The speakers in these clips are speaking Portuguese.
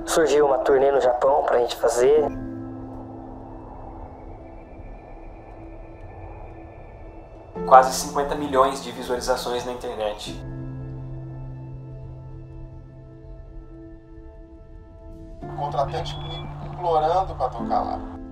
Surgiu uma turnê no Japão pra gente fazer. Quase 50 milhões de visualizações na internet. O contratante me implorando pra tocar lá.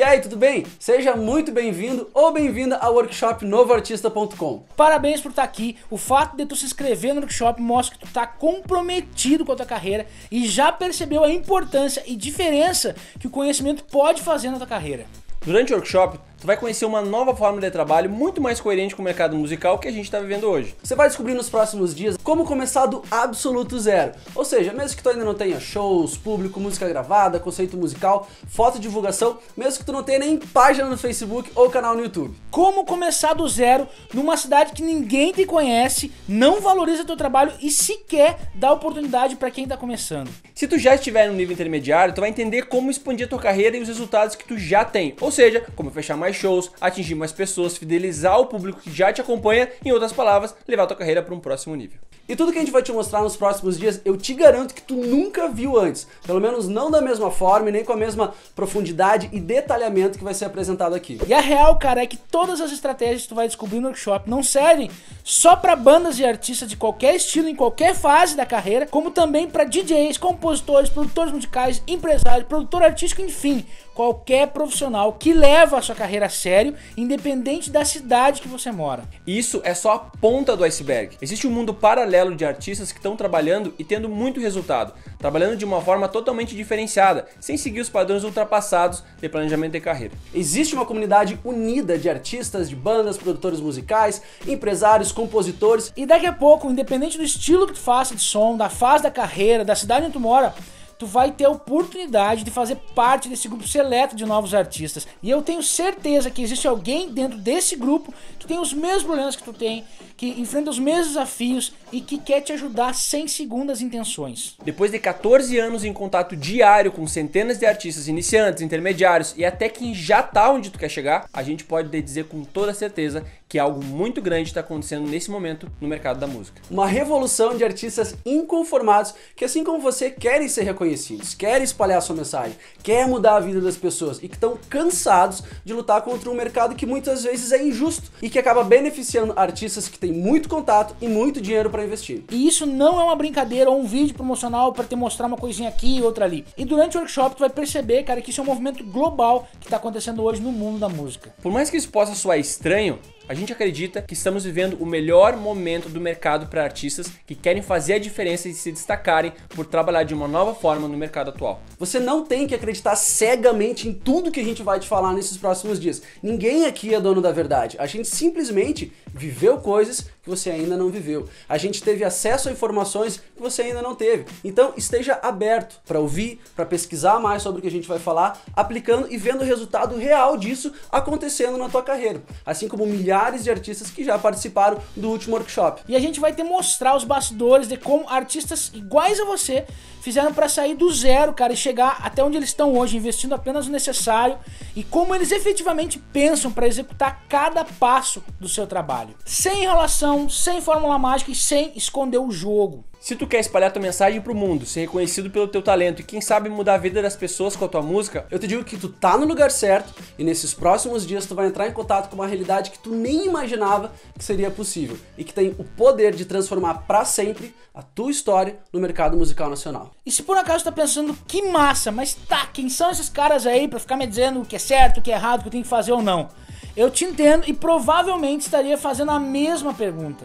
E aí, tudo bem? Seja muito bem-vindo ou bem-vinda ao workshop novoartista.com. Parabéns por estar aqui. O fato de tu se inscrever no workshop mostra que tu tá comprometido com a tua carreira e já percebeu a importância e diferença que o conhecimento pode fazer na tua carreira. Durante o workshop, tu vai conhecer uma nova forma de trabalho muito mais coerente com o mercado musical que a gente está vivendo hoje. Você vai descobrir nos próximos dias como começar do absoluto zero. Ou seja, mesmo que tu ainda não tenha shows, público, música gravada, conceito musical, foto divulgação, mesmo que tu não tenha nem página no Facebook ou canal no YouTube. Como começar do zero numa cidade que ninguém te conhece, não valoriza teu trabalho e sequer dá oportunidade para quem tá começando. Se tu já estiver no nível intermediário, tu vai entender como expandir a tua carreira e os resultados que tu já tem. Ou seja, como fechar mais shows, atingir mais pessoas, fidelizar o público que já te acompanha, em outras palavras, levar a tua carreira para um próximo nível. E tudo que a gente vai te mostrar nos próximos dias, eu te garanto que tu nunca viu antes. Pelo menos não da mesma forma e nem com a mesma profundidade e detalhamento que vai ser apresentado aqui. E a real, cara, é que todas as estratégias que tu vai descobrir no workshop não servem só para bandas e artistas de qualquer estilo, em qualquer fase da carreira, como também para DJs, compositores, produtores musicais, empresários, produtor artístico, enfim, qualquer profissional que leva a sua carreira a sério, independente da cidade que você mora. Isso é só a ponta do iceberg. Existe um mundo paralelo de artistas que estão trabalhando e tendo muito resultado, trabalhando de uma forma totalmente diferenciada, sem seguir os padrões ultrapassados de planejamento de carreira. Existe uma comunidade unida de artistas, de bandas, produtores musicais, empresários, compositores. E daqui a pouco, independente do estilo que tu faça de som, da fase da carreira, da cidade onde tu mora, tu vai ter a oportunidade de fazer parte desse grupo seleto de novos artistas. E eu tenho certeza que existe alguém dentro desse grupo que tem os mesmos problemas que tu tem, que enfrenta os mesmos desafios e que quer te ajudar sem segundas intenções. Depois de 14 anos em contato diário com centenas de artistas iniciantes, intermediários e até quem já tá onde tu quer chegar, a gente pode dizer com toda certeza que algo muito grande está acontecendo nesse momento no mercado da música. Uma revolução de artistas inconformados que, assim como você, querem ser reconhecidos, querem espalhar a sua mensagem, querem mudar a vida das pessoas e que estão cansados de lutar contra um mercado que muitas vezes é injusto e que acaba beneficiando artistas que têm muito contato e muito dinheiro para investir. E isso não é uma brincadeira ou um vídeo promocional para te mostrar uma coisinha aqui e outra ali. E durante o workshop tu vai perceber, cara, que isso é um movimento global que está acontecendo hoje no mundo da música. Por mais que isso possa soar estranho, a gente acredita que estamos vivendo o melhor momento do mercado para artistas que querem fazer a diferença e se destacarem por trabalhar de uma nova forma no mercado atual. Você não tem que acreditar cegamente em tudo que a gente vai te falar nesses próximos dias. Ninguém aqui é dono da verdade. A gente simplesmente viveu coisas que você ainda não viveu. A gente teve acesso a informações que você ainda não teve. Então esteja aberto para ouvir, para pesquisar mais sobre o que a gente vai falar, aplicando e vendo o resultado real disso acontecendo na tua carreira. Assim como milhares de artistas que já participaram do último workshop. E a gente vai te mostrar os bastidores de como artistas iguais a você fizeram para sair do zero, cara, e chegar até onde eles estão hoje, investindo apenas o necessário, e como eles efetivamente pensam para executar cada passo do seu trabalho. Sem enrolação, sem fórmula mágica e sem esconder o jogo. Se tu quer espalhar tua mensagem pro mundo, ser reconhecido pelo teu talento e quem sabe mudar a vida das pessoas com a tua música, eu te digo que tu tá no lugar certo e nesses próximos dias tu vai entrar em contato com uma realidade que tu nem imaginava que seria possível e que tem o poder de transformar pra sempre a tua história no mercado musical nacional. E se por acaso tu tá pensando, que massa, mas tá, quem são esses caras aí pra ficar me dizendo o que é certo, o que é errado, o que eu tenho que fazer ou não? Eu te entendo e provavelmente estaria fazendo a mesma pergunta.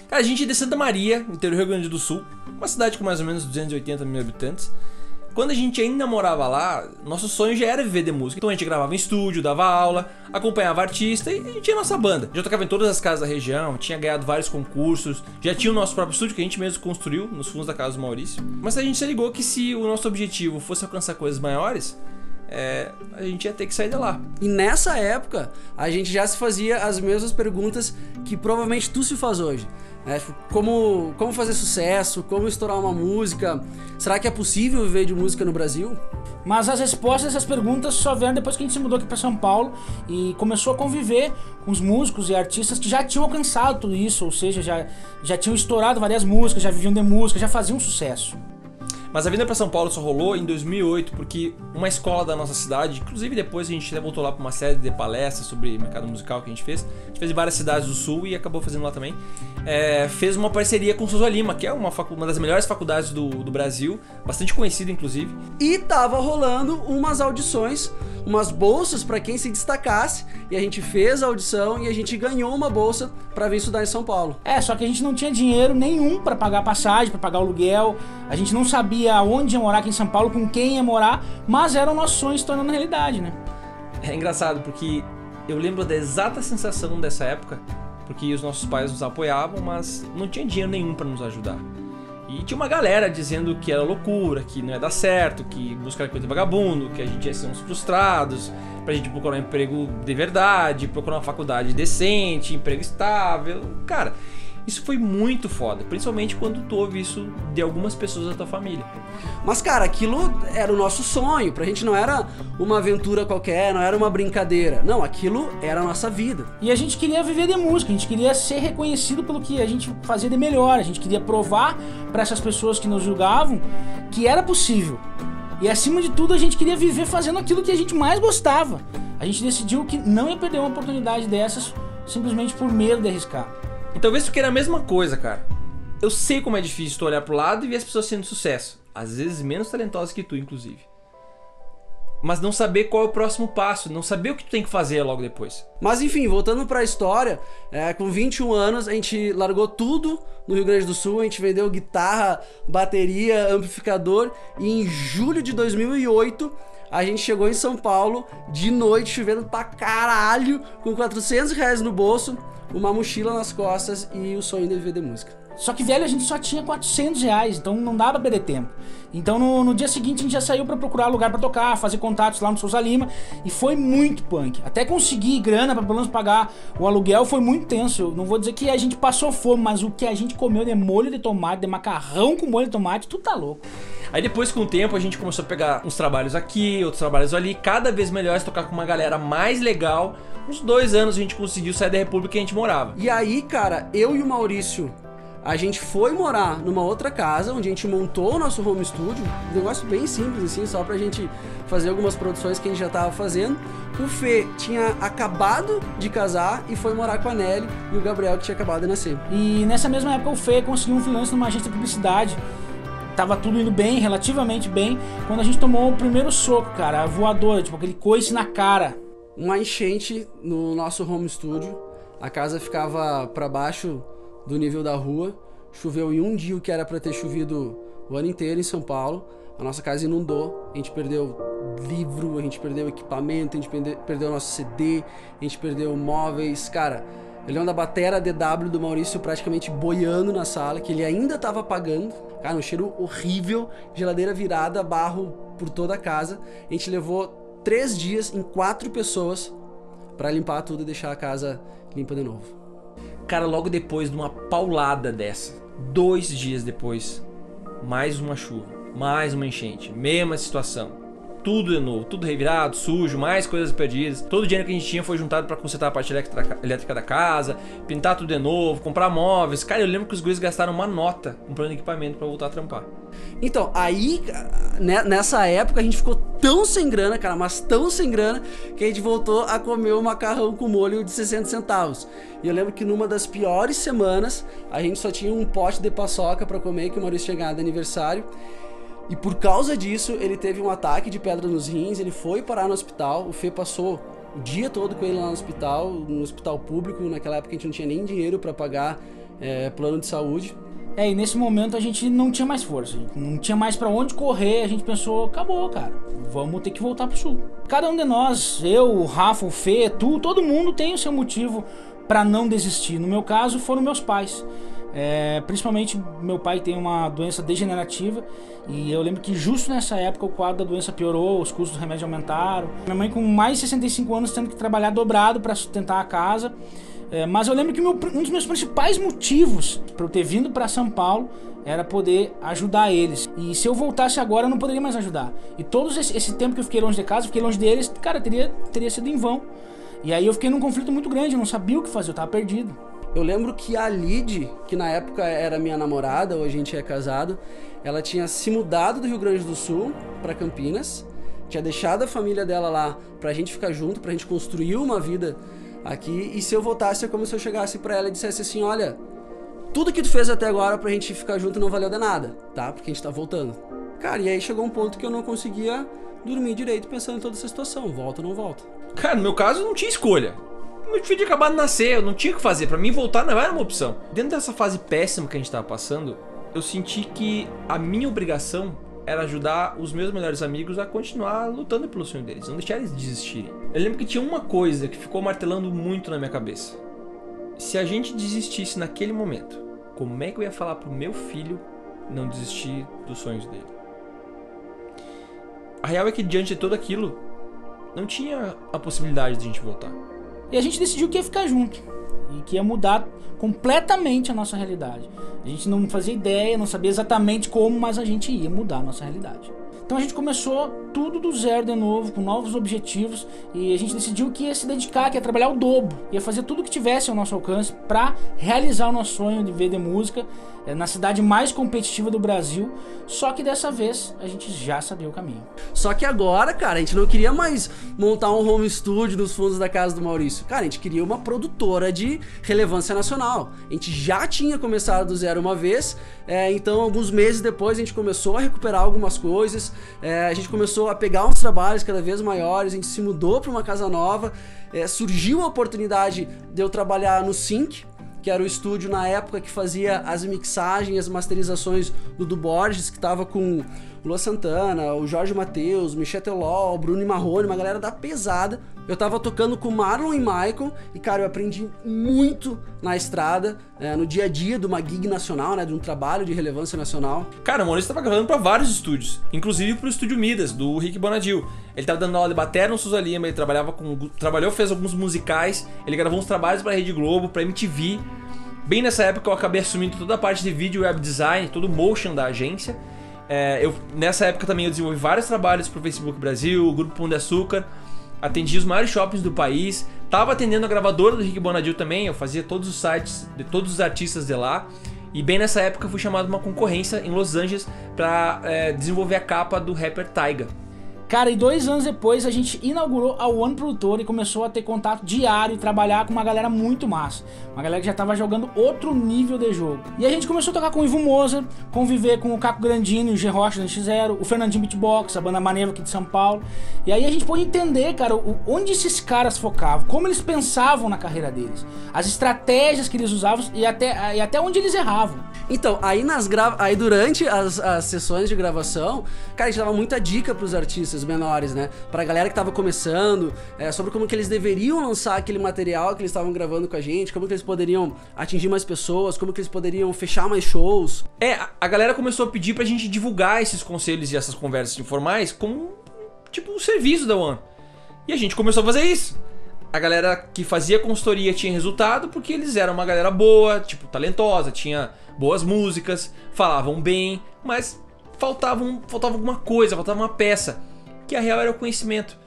Cara, a gente é de Santa Maria, interior do Rio Grande do Sul, uma cidade com mais ou menos 280 mil habitantes. Quando a gente ainda morava lá, nosso sonho já era viver de música. Então a gente gravava em estúdio, dava aula, acompanhava artista e a gente tinha nossa banda. Já tocava em todas as casas da região, tinha ganhado vários concursos, já tinha o nosso próprio estúdio que a gente mesmo construiu nos fundos da casa do Maurício. Mas a gente se ligou que se o nosso objetivo fosse alcançar coisas maiores, a gente ia ter que sair de lá. E nessa época, a gente já se fazia as mesmas perguntas que provavelmente tu se faz hoje. Tipo, como fazer sucesso, como estourar uma música, será que é possível viver de música no Brasil? Mas as respostas dessas perguntas só vieram depois que a gente se mudou aqui pra São Paulo e começou a conviver com os músicos e artistas que já tinham alcançado tudo isso, ou seja, já tinham estourado várias músicas, já viviam de música, já faziam sucesso. Mas a vinda para São Paulo só rolou em 2008, porque uma escola da nossa cidade, inclusive depois a gente até voltou lá para uma série de palestras sobre mercado musical que a gente fez em várias cidades do Sul e acabou fazendo lá também, fez uma parceria com o Souza Lima, que é uma das melhores faculdades do Brasil, bastante conhecida inclusive. E tava rolando umas audições, umas bolsas para quem se destacasse, e a gente fez a audição e a gente ganhou uma bolsa para vir estudar em São Paulo. Só que a gente não tinha dinheiro nenhum para pagar passagem, para pagar o aluguel, a gente não sabia onde ia morar aqui em São Paulo, com quem ia morar, mas era o nosso sonho se tornando realidade, né? É engraçado porque eu lembro da exata sensação dessa época, porque os nossos pais nos apoiavam, mas não tinha dinheiro nenhum para nos ajudar. E tinha uma galera dizendo que era loucura, que não ia dar certo, que música era coisa de vagabundo, que a gente ia ser uns frustrados, pra gente procurar um emprego de verdade, procurar uma faculdade decente, emprego estável. Cara, isso foi muito foda, principalmente quando tu ouve isso de algumas pessoas da tua família. Mas, cara, aquilo era o nosso sonho, pra gente não era uma aventura qualquer, não era uma brincadeira. Não, aquilo era a nossa vida. E a gente queria viver de música, a gente queria ser reconhecido pelo que a gente fazia de melhor, a gente queria provar pra essas pessoas que nos julgavam que era possível. E acima de tudo, a gente queria viver fazendo aquilo que a gente mais gostava. A gente decidiu que não ia perder uma oportunidade dessas simplesmente por medo de arriscar. E talvez tu queira a mesma coisa, cara. Eu sei como é difícil tu olhar pro lado e ver as pessoas tendo sucesso. Às vezes menos talentosas que tu, inclusive. Mas não saber qual é o próximo passo, não saber o que tu tem que fazer logo depois. Mas enfim, voltando pra história, com 21 anos a gente largou tudo no Rio Grande do Sul, a gente vendeu guitarra, bateria, amplificador, e em julho de 2008 a gente chegou em São Paulo de noite, chovendo pra caralho, com R$400 no bolso, uma mochila nas costas e o sonho de viver de música. Só que, velho, a gente só tinha R$400, então não dava pra perder tempo. Então no dia seguinte a gente já saiu pra procurar lugar pra tocar, fazer contatos lá no Souza Lima, e foi muito punk. Até conseguir grana pra pelo menos pagar o aluguel foi muito tenso. Eu não vou dizer que a gente passou fome, mas o que a gente comeu de molho de tomate, de macarrão com molho de tomate, tu tá louco. Aí depois, com o tempo, a gente começou a pegar uns trabalhos aqui, outros trabalhos ali, cada vez melhores, tocar com uma galera mais legal. Uns 2 anos a gente conseguiu sair da república que a gente morava. E aí, cara, eu e o Maurício, a gente foi morar numa outra casa, onde a gente montou o nosso home studio, um negócio bem simples assim, só pra gente fazer algumas produções que a gente já tava fazendo. O Fê tinha acabado de casar e foi morar com a Nelly e o Gabriel, que tinha acabado de nascer. E nessa mesma época o Fê conseguiu um freelance numa agência de publicidade. Tava tudo indo bem, relativamente bem, quando a gente tomou o primeiro soco, cara, a voadora, tipo aquele coice na cara. Uma enchente no nosso home studio, a casa ficava pra baixo do nível da rua, choveu em um dia o que era pra ter chovido o ano inteiro em São Paulo, a nossa casa inundou, a gente perdeu livro, a gente perdeu equipamento, a gente perdeu nosso CD, a gente perdeu móveis, cara. Eu lembro da bateria DW do Maurício praticamente boiando na sala, que ele ainda tava apagando, cara, um cheiro horrível, geladeira virada, barro por toda a casa. A gente levou 3 dias em 4 pessoas pra limpar tudo e deixar a casa limpa de novo. Cara, logo depois de uma paulada dessa, 2 dias depois, mais uma chuva, mais uma enchente, mesma situação. Tudo de novo, tudo revirado, sujo, mais coisas perdidas. Todo o dinheiro que a gente tinha foi juntado pra consertar a parte elétrica da casa, pintar tudo de novo, comprar móveis. Cara, eu lembro que os guris gastaram uma nota comprando equipamento pra voltar a trampar. Então, aí, nessa época, a gente ficou tão sem grana, cara, mas tão sem grana, que a gente voltou a comer um macarrão com molho de 60 centavos. E eu lembro que numa das piores semanas, a gente só tinha um pote de paçoca pra comer, que o Maurício tinha ganhado de aniversário. E por causa disso, ele teve um ataque de pedra nos rins, ele foi parar no hospital, o Fê passou o dia todo com ele lá no hospital público, naquela época a gente não tinha nem dinheiro pra pagar plano de saúde. E nesse momento a gente não tinha mais força, não tinha mais pra onde correr, a gente pensou, acabou, cara, vamos ter que voltar pro sul. Cada um de nós, eu, o Rafa, o Fê, tu, todo mundo tem o seu motivo pra não desistir. No meu caso, foram meus pais. Principalmente meu pai tem uma doença degenerativa e eu lembro que justo nessa época o quadro da doença piorou, os custos do remédio aumentaram. Minha mãe com mais de 65 anos tendo que trabalhar dobrado para sustentar a casa. Mas eu lembro que um dos meus principais motivos para eu ter vindo para São Paulo era poder ajudar eles. E se eu voltasse agora eu não poderia mais ajudar. E todo esse tempo que eu fiquei longe de casa, fiquei longe deles, cara, teria sido em vão. E aí eu fiquei num conflito muito grande, eu não sabia o que fazer, eu tava perdido. Eu lembro que a Lid, que na época era minha namorada, hoje a gente é casado, ela tinha se mudado do Rio Grande do Sul para Campinas, tinha deixado a família dela lá pra gente ficar junto, pra gente construir uma vida aqui, e se eu voltasse é como se eu chegasse pra ela e dissesse assim, olha, tudo que tu fez até agora pra gente ficar junto não valeu de nada, tá? Porque a gente tá voltando. Cara, e aí chegou um ponto que eu não conseguia dormir direito pensando em toda essa situação, volta ou não volta. Cara, no meu caso não tinha escolha. Meu filho tinha acabado de nascer, eu não tinha o que fazer. Pra mim voltar não era uma opção. Dentro dessa fase péssima que a gente tava passando, eu senti que a minha obrigação era ajudar os meus melhores amigos a continuar lutando pelo sonho deles, não deixar eles desistirem. Eu lembro que tinha uma coisa que ficou martelando muito na minha cabeça. Se a gente desistisse naquele momento, como é que eu ia falar pro meu filho não desistir dos sonhos dele? A real é que diante de tudo aquilo, não tinha a possibilidade de a gente voltar. E a gente decidiu que ia ficar junto e que ia mudar completamente a nossa realidade. A gente não fazia ideia, não sabia exatamente como, mas a gente ia mudar a nossa realidade. Então a gente começou tudo do zero de novo, com novos objetivos, e a gente decidiu que ia se dedicar, que ia trabalhar o dobro, ia fazer tudo que tivesse ao nosso alcance para realizar o nosso sonho de viver de música na cidade mais competitiva do Brasil, só que dessa vez a gente já sabia o caminho. Só que agora, cara, a gente não queria mais montar um home studio nos fundos da casa do Maurício. Cara, a gente queria uma produtora de relevância nacional. A gente já tinha começado do zero uma vez, então alguns meses depois a gente começou a recuperar algumas coisas, a gente começou a pegar uns trabalhos cada vez maiores, a gente se mudou para uma casa nova, surgiu a oportunidade de eu trabalhar no Sync, que era o estúdio na época que fazia as mixagens, as masterizações do Du Borges, que tava com o Lua Santana, o Jorge Mateus, Michel Teló, o Bruno Marrone, uma galera da pesada. Eu tava tocando com Marlon e Michael e, cara, eu aprendi muito na estrada, no dia a dia de uma gig nacional, né, de um trabalho de relevância nacional. Cara, o Maurício tava gravando pra vários estúdios, inclusive pro Estúdio Midas, do Rick Bonadil. Ele tava dando aula de bateria no Souza Lima, ele trabalhou, fez alguns musicais, ele gravou uns trabalhos pra Rede Globo, pra MTV. Bem nessa época eu acabei assumindo toda a parte de vídeo, web design, todo o motion da agência. Nessa época também eu desenvolvi vários trabalhos pro Facebook Brasil, o Grupo Pão de Açúcar, atendi os maiores shoppings do país, tava atendendo a gravadora do Rick Bonadil também, eu fazia todos os sites de todos os artistas de lá. E bem nessa época eu fui chamado uma concorrência em Los Angeles pra desenvolver a capa do rapper Tyga. Cara, e 2 anos depois a gente inaugurou a One Produtora e começou a ter contato diário e trabalhar com uma galera muito massa. Uma galera que já tava jogando outro nível de jogo. E a gente começou a tocar com o Ivo Moza, conviver com o Caco Grandino e o G Rocha da X0, o Fernandinho Beatbox, a banda Maneva aqui de São Paulo. E aí a gente pôde entender, cara, onde esses caras focavam, como eles pensavam na carreira deles, as estratégias que eles usavam e até onde eles erravam. Então, aí durante as sessões de gravação, cara, a gente dava muita dica pros artistas menores, né? Pra galera que tava começando, sobre como que eles deveriam lançar aquele material que eles estavam gravando com a gente, como que eles poderiam atingir mais pessoas, como que eles poderiam fechar mais shows. A galera começou a pedir pra gente divulgar esses conselhos e essas conversas informais como, tipo, um serviço da One. E a gente começou a fazer isso. A galera que fazia consultoria tinha resultado porque eles eram uma galera boa, tipo, talentosa, tinha boas músicas, falavam bem, mas faltava alguma coisa, faltava uma peça. Que a real era o conhecimento,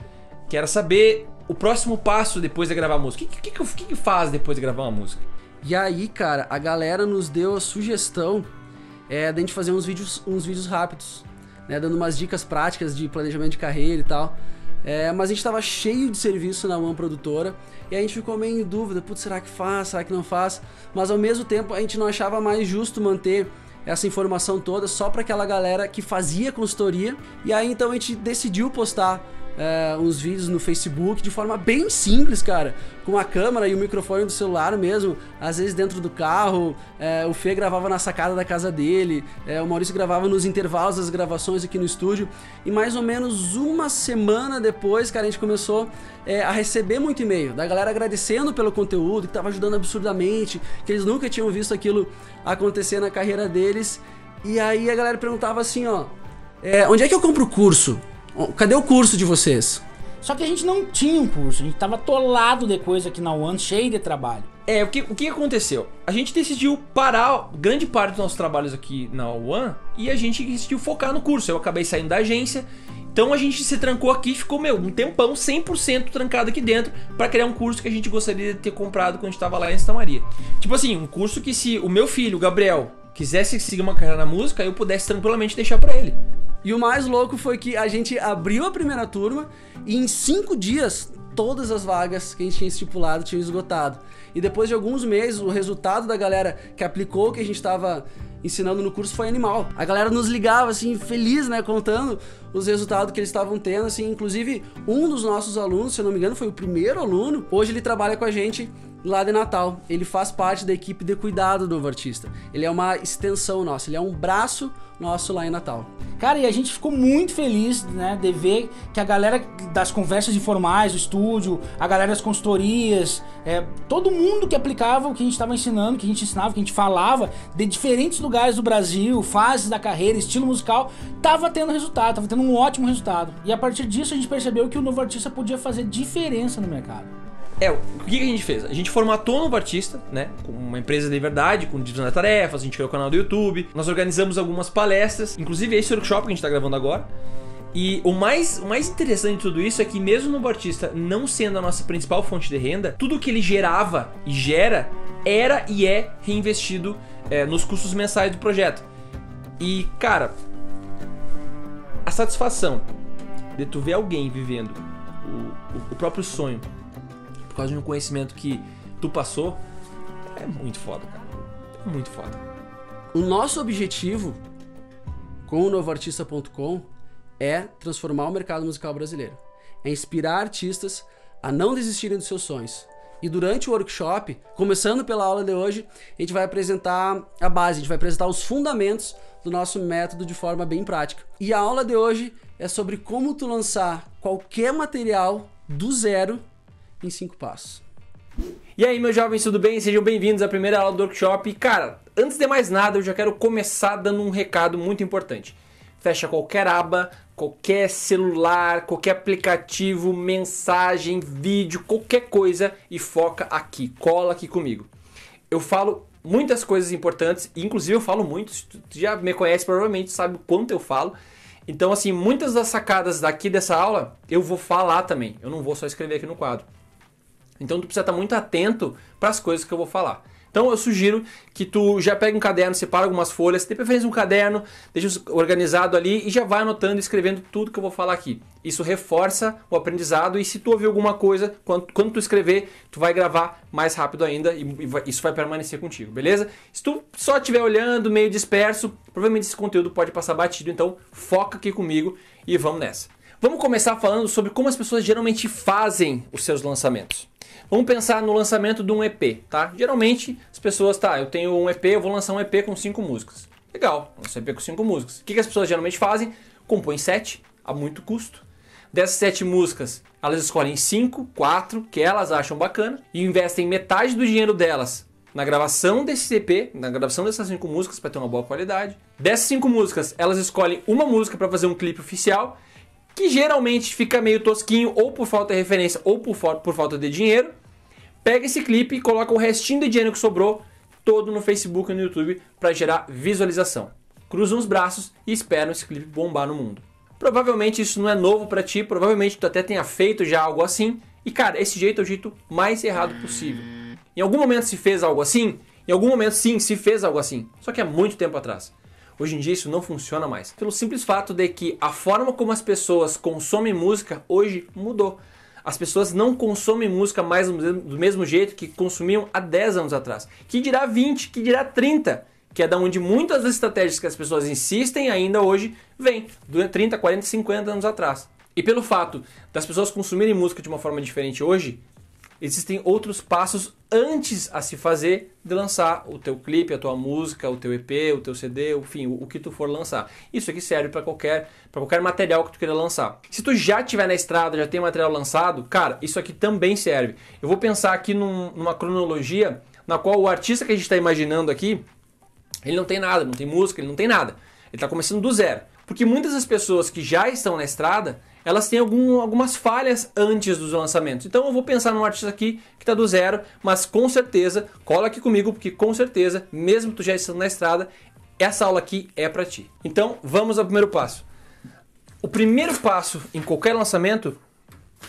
que era saber o próximo passo depois de gravar a música. O que faz depois de gravar uma música? E aí, cara, a galera nos deu a sugestão da gente fazer uns vídeos rápidos, né, dando umas dicas práticas de planejamento de carreira e tal. Mas a gente tava cheio de serviço na One Produtora e a gente ficou meio em dúvida, putz, será que faz, será que não faz? Mas ao mesmo tempo a gente não achava mais justo manter essa informação toda só para aquela galera que fazia consultoria. E aí então a gente decidiu postar uns vídeos no Facebook de forma bem simples, cara, com a câmera e o microfone do celular mesmo, às vezes dentro do carro. O Fê gravava na sacada da casa dele, o Maurício gravava nos intervalos das gravações aqui no estúdio, e mais ou menos uma semana depois, cara, a gente começou a receber muito e-mail da galera agradecendo pelo conteúdo, que tava ajudando absurdamente, que eles nunca tinham visto aquilo acontecer na carreira deles. E aí a galera perguntava assim, ó, onde é que eu compro o curso? Cadê o curso de vocês? Só que a gente não tinha um curso, a gente tava atolado de coisa aqui na One, cheio de trabalho. O que aconteceu? A gente decidiu parar grande parte dos nossos trabalhos aqui na One e a gente decidiu focar no curso. Eu acabei saindo da agência, então a gente se trancou aqui e ficou, um tempão 100% trancado aqui dentro pra criar um curso que a gente gostaria de ter comprado quando a gente tava lá em Santa Maria. Tipo assim, um curso que se o meu filho, o Gabriel, quisesse seguir uma carreira na música, eu pudesse tranquilamente deixar pra ele. E o mais louco foi que a gente abriu a primeira turma e em 5 dias todas as vagas que a gente tinha estipulado tinham esgotado. E depois de alguns meses, o resultado da galera que aplicou o que a gente estava ensinando no curso foi animal. A galera nos ligava assim, feliz, né, contando os resultados que eles estavam tendo, assim. Inclusive, um dos nossos alunos, se eu não me engano, foi o primeiro aluno. Hoje ele trabalha com a gente lá de Natal. Ele faz parte da equipe de cuidado do Novo Artista. Ele é uma extensão nossa, ele é um braço nosso lá em Natal. Cara, e a gente ficou muito feliz, né, de ver que a galera das conversas informais do estúdio, a galera das consultorias, todo mundo que aplicava o que a gente estava ensinando, que a gente ensinava, que a gente falava, de diferentes lugares do Brasil, fases da carreira, estilo musical, tava tendo resultado, tava tendo um ótimo resultado. E a partir disso a gente percebeu que o Novo Artista podia fazer diferença no mercado. O que a gente fez? A gente formatou o Novo Artista, né? Com uma empresa de verdade, com divisão de tarefas, a gente criou o canal do YouTube, nós organizamos algumas palestras, inclusive esse workshop que a gente tá gravando agora. E o mais interessante de tudo isso é que mesmo o Novo Artista não sendo a nossa principal fonte de renda, tudo que ele gerava e gera era e é reinvestido nos custos mensais do projeto. E, cara, a satisfação de tu ver alguém vivendo o próprio sonho por causa de um conhecimento que tu passou, é muito foda, cara. É muito foda. O nosso objetivo com o novoartista.com é transformar o mercado musical brasileiro. É inspirar artistas a não desistirem dos seus sonhos. E durante o workshop, começando pela aula de hoje, a gente vai apresentar a base, a gente vai apresentar os fundamentos do nosso método de forma bem prática. E a aula de hoje é sobre como tu lançar qualquer material do zero em 5 passos. E aí, meus jovens, tudo bem? Sejam bem-vindos à primeira aula do workshop. E, cara, antes de mais nada, eu já quero começar dando um recado muito importante. Fecha qualquer aba, qualquer celular, qualquer aplicativo, mensagem, vídeo, qualquer coisa e foca aqui, cola aqui comigo. Eu falo muitas coisas importantes, inclusive eu falo muito, se tu já me conhece provavelmente sabe o quanto eu falo. Então, assim, muitas das sacadas daqui dessa aula eu vou falar também, eu não vou só escrever aqui no quadro. Então tu precisa estar muito atento para as coisas que eu vou falar. Então eu sugiro que tu já pegue um caderno, separa algumas folhas, de preferência um caderno, deixa organizado ali e já vai anotando e escrevendo tudo que eu vou falar aqui. Isso reforça o aprendizado e se tu ouvir alguma coisa, quando tu escrever, tu vai gravar mais rápido ainda e isso vai permanecer contigo, beleza? Se tu só estiver olhando, meio disperso, provavelmente esse conteúdo pode passar batido, então foca aqui comigo e vamos nessa. Vamos começar falando sobre como as pessoas geralmente fazem os seus lançamentos. Vamos pensar no lançamento de um EP, tá? Geralmente as pessoas, eu tenho um EP, eu vou lançar um EP com 5 músicas. Legal, lançar um EP com 5 músicas. O que as pessoas geralmente fazem? Compõem 7, a muito custo. Dessas 7 músicas, elas escolhem 5, 4, que elas acham bacana, e investem metade do dinheiro delas na gravação desse EP, na gravação dessas 5 músicas para ter uma boa qualidade. Dessas 5 músicas, elas escolhem uma música para fazer um clipe oficial, que geralmente fica meio tosquinho, ou por falta de referência, ou por falta de dinheiro. Pega esse clipe e coloca o restinho de dinheiro que sobrou todo no Facebook e no YouTube para gerar visualização. Cruzam os braços e esperam esse clipe bombar no mundo. Provavelmente isso não é novo para ti, provavelmente tu até tenha feito já algo assim. E cara, esse jeito é o jeito mais errado possível. Em algum momento se fez algo assim? Em algum momento sim, se fez algo assim. Só que há muito tempo atrás. Hoje em dia isso não funciona mais. Pelo simples fato de que a forma como as pessoas consomem música hoje mudou. As pessoas não consomem música mais do mesmo jeito que consumiam há 10 anos atrás. Que dirá 20, que dirá 30, que é da onde muitas das estratégias que as pessoas insistem ainda hoje vêm, durante 30, 40, 50 anos atrás. E pelo fato das pessoas consumirem música de uma forma diferente hoje, existem outros passos antes a se fazer de lançar o teu clipe, a tua música, o teu EP, o teu CD, enfim, o que tu for lançar. Isso aqui serve para qualquer material que tu queira lançar. Se tu já estiver na estrada, já tem material lançado, cara, isso aqui também serve. Eu vou pensar aqui numa cronologia na qual o artista que a gente está imaginando aqui, ele não tem nada, não tem música, ele não tem nada. Ele está começando do zero. Porque muitas das pessoas que já estão na estrada, elas têm algumas falhas antes dos lançamentos. Então eu vou pensar num artista aqui que está do zero, mas com certeza, cola aqui comigo, porque com certeza, mesmo tu já estando na estrada, essa aula aqui é para ti. Então vamos ao primeiro passo. O primeiro passo em qualquer lançamento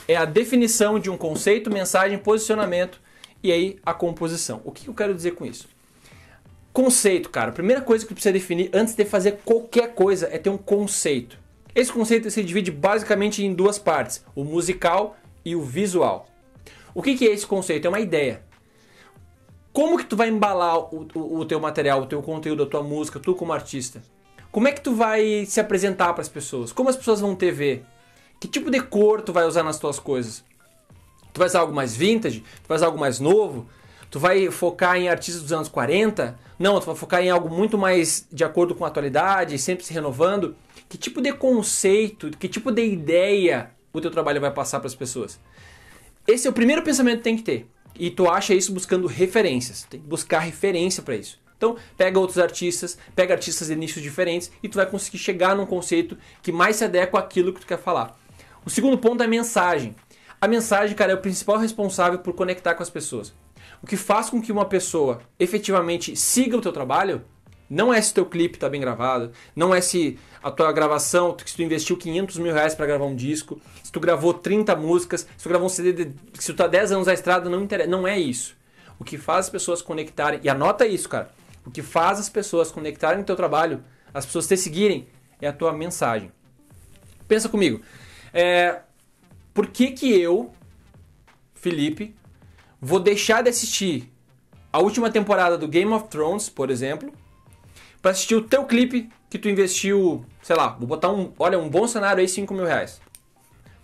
é a definição de um conceito, mensagem, posicionamento e aí a composição. O que eu quero dizer com isso? Conceito, cara. A primeira coisa que tu precisa definir antes de fazer qualquer coisa é ter um conceito. Esse conceito se divide basicamente em duas partes, o musical e o visual. O que é esse conceito? É uma ideia. Como que tu vai embalar o teu material, o teu conteúdo, a tua música, tu como artista? Como é que tu vai se apresentar para as pessoas? Como as pessoas vão te ver? Que tipo de cor tu vai usar nas tuas coisas? Tu vai usar algo mais vintage? Tu vai usar algo mais novo? Tu vai focar em artistas dos anos 40? Não, tu vai focar em algo muito mais de acordo com a atualidade, sempre se renovando. Que tipo de conceito, que tipo de ideia o teu trabalho vai passar para as pessoas? Esse é o primeiro pensamento que tem que ter. E tu acha isso buscando referências. Tem que buscar referência para isso. Então, pega outros artistas, pega artistas de nichos diferentes e tu vai conseguir chegar num conceito que mais se adequa àquilo que tu quer falar. O segundo ponto é a mensagem. A mensagem, cara, é o principal responsável por conectar com as pessoas. O que faz com que uma pessoa efetivamente siga o teu trabalho não é se o teu clipe está bem gravado, não é se a tua gravação, se tu investiu 500 mil reais para gravar um disco, se tu gravou 30 músicas, se tu gravou um CD, se tu tá 10 anos na estrada, não interessa, não é isso. O que faz as pessoas conectarem, e anota isso, cara, o que faz as pessoas conectarem no teu trabalho, as pessoas te seguirem, é a tua mensagem. Pensa comigo, por que eu, Felipe, vou deixar de assistir a última temporada do Game of Thrones, por exemplo, para assistir o teu clipe que tu investiu, sei lá, vou botar um bom cenário aí, 5 mil reais.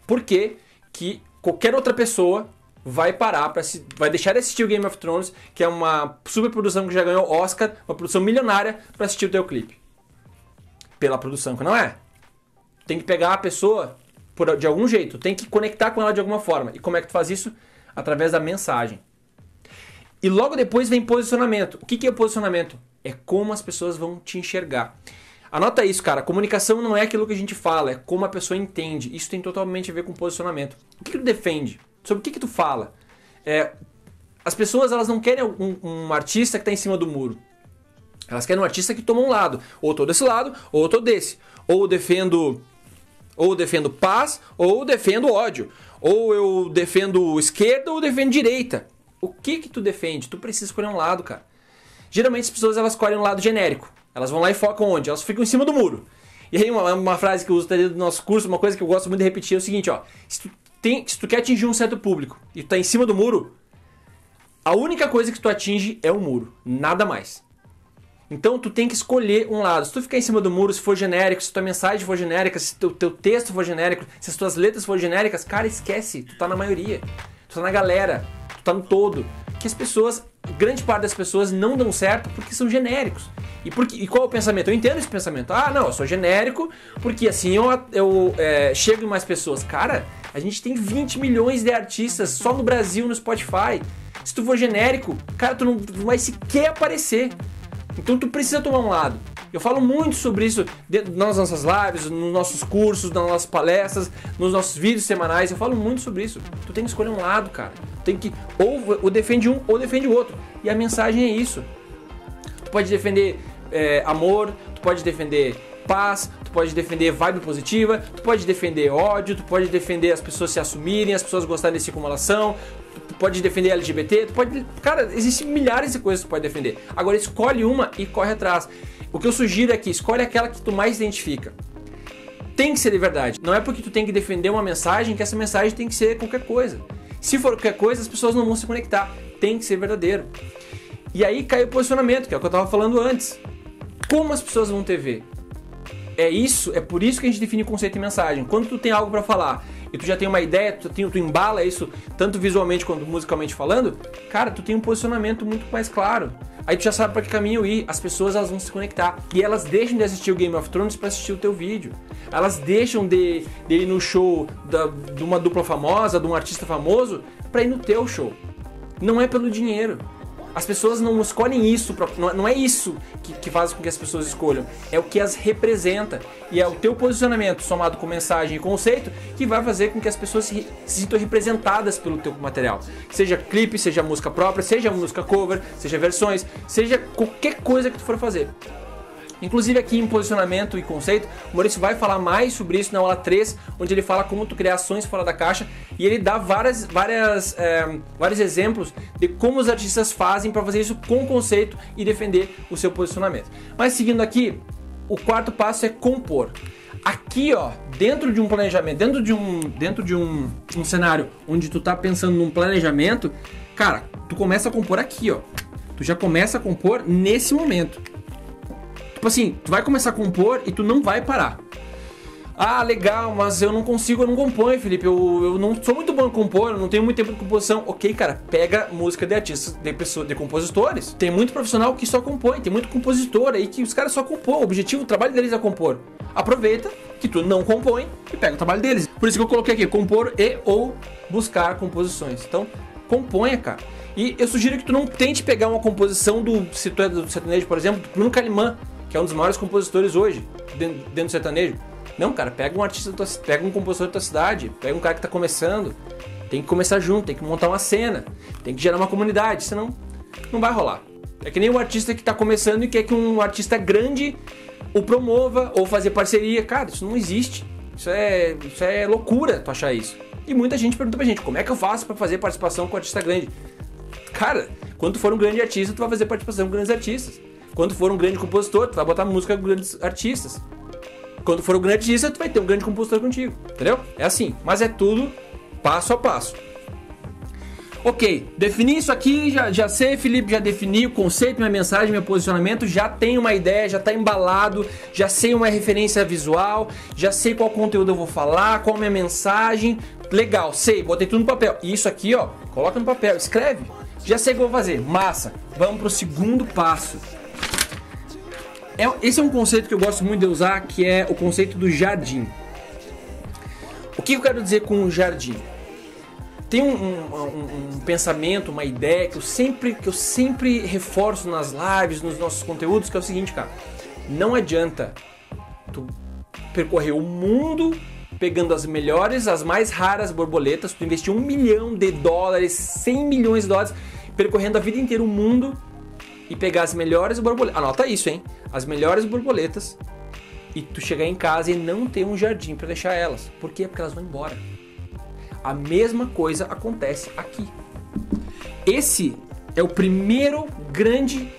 Por que que qualquer outra pessoa vai parar, vai deixar de assistir o Game of Thrones, que é uma superprodução que já ganhou Oscar, uma produção milionária, para assistir o teu clipe? Pela produção, que não é. Tem que pegar a pessoa de algum jeito, tem que conectar com ela de alguma forma. E como é que tu faz isso? Através da mensagem. E logo depois vem posicionamento. O que é posicionamento? É como as pessoas vão te enxergar. Anota isso, cara. Comunicação não é aquilo que a gente fala, é como a pessoa entende. Isso tem totalmente a ver com posicionamento. O que tu defende? Sobre o que tu fala? As pessoas, elas não querem um artista que está em cima do muro. Elas querem um artista que toma um lado. Ou tô desse lado, ou tô desse. Ou defendo paz, ou defendo ódio. Ou eu defendo esquerda, ou defendo direita. O que tu defende? Tu precisa escolher um lado, cara. Geralmente as pessoas, elas escolhem um lado genérico. Elas vão lá e focam onde? Elas ficam em cima do muro. E aí uma frase que eu uso dentro do nosso curso, uma coisa que eu gosto muito de repetir é o seguinte, ó. Se tu quer atingir um certo público e tu tá em cima do muro, a única coisa que tu atinge é o muro. Nada mais. Então tu tem que escolher um lado. Se tu ficar em cima do muro, se for genérico, se tua mensagem for genérica, se teu texto for genérico, se as tuas letras forem genéricas, cara, esquece. Tu tá na maioria. Tu tá na galera. Tu tá no todo. Que as pessoas, grande parte das pessoas não dão certo porque são genéricos. E qual é o pensamento? Eu entendo esse pensamento. Ah, não, eu sou genérico porque assim eu chego em mais pessoas. Cara, a gente tem 20 milhões de artistas só no Brasil, no Spotify. Se tu for genérico, cara, tu não vai sequer aparecer. Então tu precisa tomar um lado. Eu falo muito sobre isso nas nossas lives, nos nossos cursos, nas nossas palestras, nos nossos vídeos semanais. Eu falo muito sobre isso. Tu tem que escolher um lado, cara. Tem que ou defende um ou defende o outro. E a mensagem é isso. Tu pode defender amor, tu pode defender paz, tu pode defender vibe positiva, tu pode defender ódio, tu pode defender as pessoas se assumirem, as pessoas gostarem de si como elas são, tu pode defender LGBT, tu pode... Cara, existem milhares de coisas que tu pode defender. Agora escolhe uma e corre atrás. O que eu sugiro é que escolhe aquela que tu mais identifica. Tem que ser de verdade. Não é porque tu tem que defender uma mensagem que essa mensagem tem que ser qualquer coisa. Se for qualquer coisa, as pessoas não vão se conectar. Tem que ser verdadeiro. E aí cai o posicionamento, que é o que eu estava falando antes. Como as pessoas vão te ver? É por isso que a gente define conceito e mensagem. Quando tu tem algo pra falar e tu já tem uma ideia, tu embala isso tanto visualmente quanto musicalmente falando, cara, tu tem um posicionamento muito mais claro. Aí tu já sabe pra que caminho ir, as pessoas elas vão se conectar. E elas deixam de assistir o Game of Thrones pra assistir o teu vídeo. Elas deixam de ir no show de uma dupla famosa, de um artista famoso, pra ir no teu show. Não é pelo dinheiro. As pessoas não escolhem isso, não é isso que faz com que as pessoas escolham, é o que as representa. E é o teu posicionamento somado com mensagem e conceito que vai fazer com que as pessoas se sintam representadas pelo teu material. Seja clipe, seja música própria, seja música cover, seja versões, seja qualquer coisa que tu for fazer. Inclusive aqui em posicionamento e conceito, o Maurício vai falar mais sobre isso na aula 3, onde ele fala como tu criar ações fora da caixa e ele dá vários exemplos de como os artistas fazem para fazer isso com conceito e defender o seu posicionamento. Mas seguindo aqui, o quarto passo é compor. Aqui, ó, dentro de um planejamento, dentro de um cenário onde tu tá pensando num planejamento, cara, tu começa a compor aqui, ó. Tu já começa a compor nesse momento. Tipo assim, tu vai começar a compor e tu não vai parar. Ah, legal, mas eu não consigo, eu não componho, Felipe. Eu não sou muito bom em compor, eu não tenho muito tempo de composição. Ok, cara, pega música de artistas, de compositores. Tem muito profissional que só compõe, tem muito compositor aí que os caras só compõem. O objetivo, o trabalho deles é compor. Aproveita que tu não compõe e pega o trabalho deles. Por isso que eu coloquei aqui, compor e ou buscar composições. Então, componha, cara. E eu sugiro que tu não tente pegar uma composição se tu é do sertanejo, por exemplo, do Bruno Calimã, que é um dos maiores compositores hoje, dentro do sertanejo. Não, cara, pega um artista, pega um compositor da tua cidade, pega um cara que tá começando, tem que começar junto, tem que montar uma cena, tem que gerar uma comunidade, senão não vai rolar. É que nem um artista que tá começando e quer que um artista grande o promova ou fazer parceria. Cara, isso não existe. Isso é loucura tu achar isso. E muita gente pergunta pra gente, como é que eu faço pra fazer participação com artista grande? Cara, quando tu for um grande artista, tu vai fazer participação com grandes artistas. Quando for um grande compositor, tu vai botar música com grandes artistas. Quando for um grande artista, tu vai ter um grande compositor contigo. Entendeu? É assim. Mas é tudo passo a passo. Ok, defini isso aqui, já sei, Felipe, já defini o conceito, minha mensagem, meu posicionamento, já tenho uma ideia, já está embalado, já sei uma referência visual, já sei qual conteúdo eu vou falar, qual minha mensagem. Legal, sei, botei tudo no papel. E isso aqui, ó, coloca no papel, escreve. Já sei o que eu vou fazer. Massa. Vamos pro segundo passo. Esse é um conceito que eu gosto muito de usar, que é o conceito do jardim. O que eu quero dizer com o jardim? Tem um pensamento, uma ideia que eu sempre reforço nas lives, nos nossos conteúdos, que é o seguinte, cara. Não adianta tu percorrer o mundo pegando as melhores, as mais raras borboletas, tu investir $1 milhão, 100 milhões de dólares, percorrendo a vida inteira o mundo e pegar as melhores borboletas. Anota isso, hein? As melhores borboletas e tu chegar em casa e não ter um jardim para deixar elas. Por quê? Porque elas vão embora. A mesma coisa acontece aqui. Esse é o primeiro grande...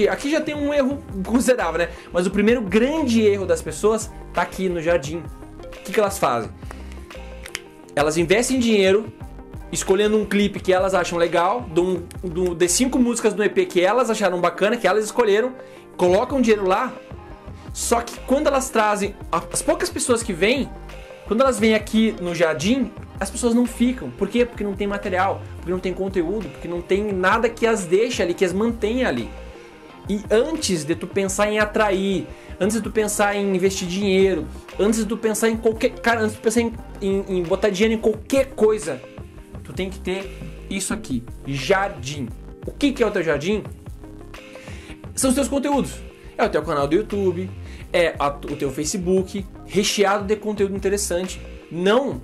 Aqui já tem um erro considerável, né? Mas o primeiro grande erro das pessoas tá aqui no jardim. O que elas fazem? Elas investem dinheiro escolhendo um clipe que elas acham legal, de 5 músicas do EP que elas acharam bacana, que elas escolheram, colocam dinheiro lá, só que quando elas trazem, as poucas pessoas que vêm, quando elas vêm aqui no jardim, as pessoas não ficam. Por quê? Porque não tem material, porque não tem conteúdo, porque não tem nada que as deixe ali, que as mantenha ali. E antes de tu pensar em atrair, antes de tu pensar em investir dinheiro, antes de tu pensar em qualquer... Cara, antes de tu pensar em botar dinheiro em qualquer coisa, tu tem que ter isso aqui, jardim. O que é o teu jardim? São os teus conteúdos. É o teu canal do YouTube, é o teu Facebook, recheado de conteúdo interessante. Não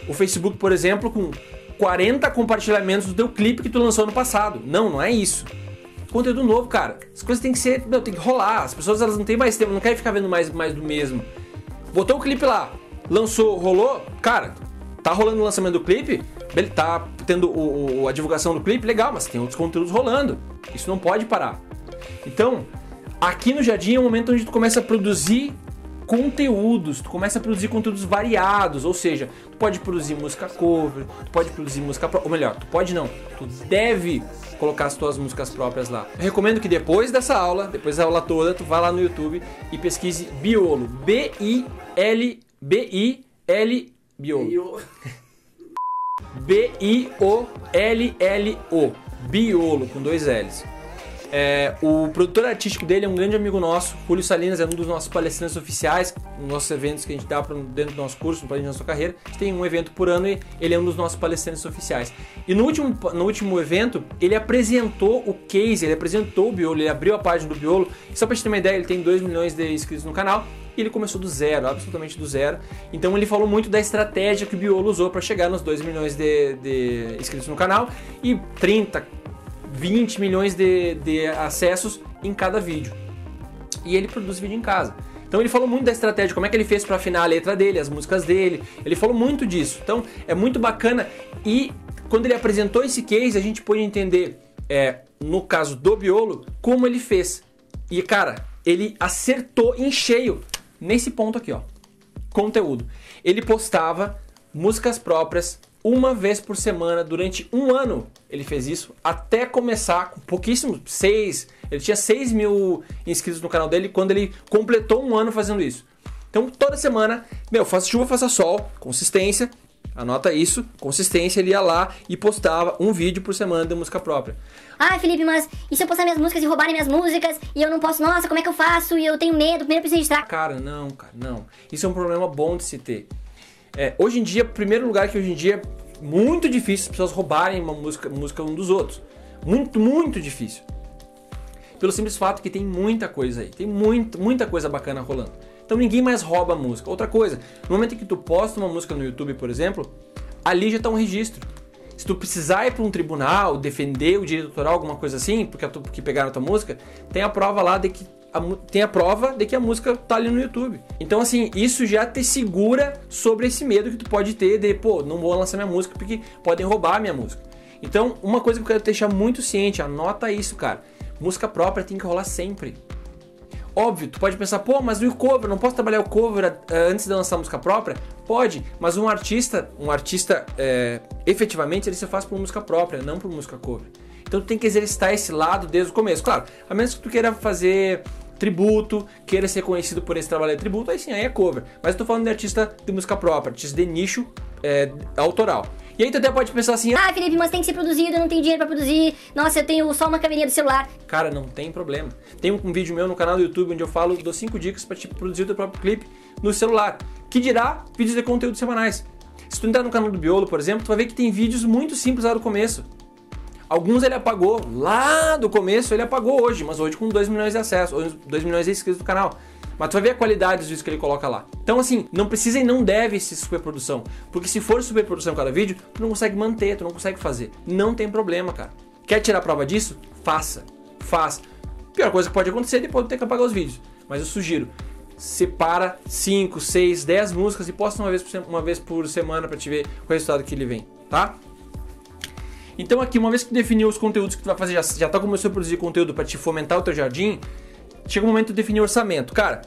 o Facebook, por exemplo, com 40 compartilhamentos do teu clipe que tu lançou no passado. Não é isso. Conteúdo novo, cara. As coisas tem que ser, tem que rolar. As pessoas elas não têm mais tempo, não querem ficar vendo mais do mesmo. Botou o clipe lá, lançou, rolou, cara, tá rolando o lançamento do clipe, ele tá tendo a divulgação do clipe, legal, mas tem outros conteúdos rolando. Isso não pode parar. Então, aqui no jardim é o momento onde tu começa a produzir conteúdos, tu começa a produzir conteúdos variados, ou seja, tu pode produzir música cover, tu pode produzir música ou melhor, tu pode não, tu deve colocar as tuas músicas próprias lá. Eu recomendo que depois dessa aula, depois da aula toda, tu vá lá no YouTube e pesquise Biolo, B-I-L-Biolo, B-I-O-L-L-O, Biolo, com 2 L's. O produtor artístico dele é um grande amigo nosso, Julio Salinas, é um dos nossos palestrantes oficiais, nos nossos eventos que a gente dá dentro do nosso curso, no Planejamento da Sua Carreira. A gente tem um evento por ano e ele é um dos nossos palestrantes oficiais. E no último evento, ele apresentou o case, ele apresentou o Biolo, ele abriu a página do Biolo. Só pra gente ter uma ideia, ele tem 2 milhões de inscritos no canal e ele começou do zero, absolutamente do zero. Então ele falou muito da estratégia que o Biolo usou para chegar nos 2 milhões de inscritos no canal e 20 milhões de acessos em cada vídeo. E ele produz vídeo em casa. Então ele falou muito da estratégia, como é que ele fez para afinar a letra dele, as músicas dele. Ele falou muito disso. Então é muito bacana. E quando ele apresentou esse case, a gente pôde entender, no caso do Biolo, como ele fez. E cara, ele acertou em cheio nesse ponto aqui, ó. Conteúdo. Ele postava músicas próprias uma vez por semana durante 1 ano. Ele fez isso até começar com pouquíssimo, ele tinha 6 mil inscritos no canal dele quando ele completou 1 ano fazendo isso. Então toda semana, faça chuva, faça sol, consistência, anota isso, consistência, ele ia lá e postava um vídeo por semana de música própria. Ah, Felipe, mas e se eu postar minhas músicas e roubarem minhas músicas e eu não posso? Nossa, como é que eu faço? E eu tenho medo, primeiro eu preciso registrar. Cara, não. Isso é um problema bom de se ter. Hoje em dia, primeiro lugar que hoje em dia é muito difícil as pessoas roubarem uma música um dos outros. Muito, muito difícil. Pelo simples fato que tem muita coisa aí. Tem muita coisa bacana rolando. Então ninguém mais rouba a música. Outra coisa, no momento em que tu posta uma música no YouTube, por exemplo, ali já está um registro. Se tu precisar ir para um tribunal, defender o direito autoral, alguma coisa assim, porque pegaram a tua música, tem a prova lá de que a música tá ali no YouTube. Então assim, isso já te segura sobre esse medo que tu pode ter de, não vou lançar minha música porque podem roubar a minha música. Então, uma coisa que eu quero deixar muito ciente, anota isso, cara. Música própria tem que rolar sempre. Óbvio, tu pode pensar, mas o cover, não posso trabalhar o cover antes de lançar a música própria? Pode, mas um artista efetivamente ele se faz por música própria, não por música cover. Então tu tem que exercitar esse lado desde o começo. Claro, a menos que tu queira fazer tributo, queira ser conhecido por esse trabalho de tributo, aí sim, aí é cover. Mas eu tô falando de artista de música própria, artista de nicho autoral. E aí tu até pode pensar assim, ah, Felipe, mas tem que ser produzido, eu não tenho dinheiro pra produzir. Nossa, eu tenho só uma câmerinha do celular. Cara, não tem problema. Tem um vídeo meu no canal do YouTube onde eu dou 5 dicas pra te produzir o teu próprio clipe no celular. Que dirá vídeos de conteúdo semanais. Se tu entrar no canal do Biolo, por exemplo, tu vai ver que tem vídeos muito simples lá do começo. Alguns ele apagou lá do começo, ele apagou hoje, mas hoje com 2 milhões de acessos, 2 milhões de inscritos no canal. Mas tu vai ver a qualidade dos vídeos que ele coloca lá. Então assim, não precisa e não deve ser superprodução. Porque se for superprodução cada vídeo, tu não consegue manter, tu não consegue fazer. Não tem problema, cara. Quer tirar prova disso? Faça. Pior coisa que pode acontecer é depois tu ter que apagar os vídeos. Mas eu sugiro, separa 5, 6, 10 músicas e posta uma vez por semana pra te ver o resultado que ele vem, tá? Então aqui, uma vez que tu definiu os conteúdos que tu vai fazer, já tá começando a produzir conteúdo para te fomentar o teu jardim, chega o momento de definir o orçamento. Cara,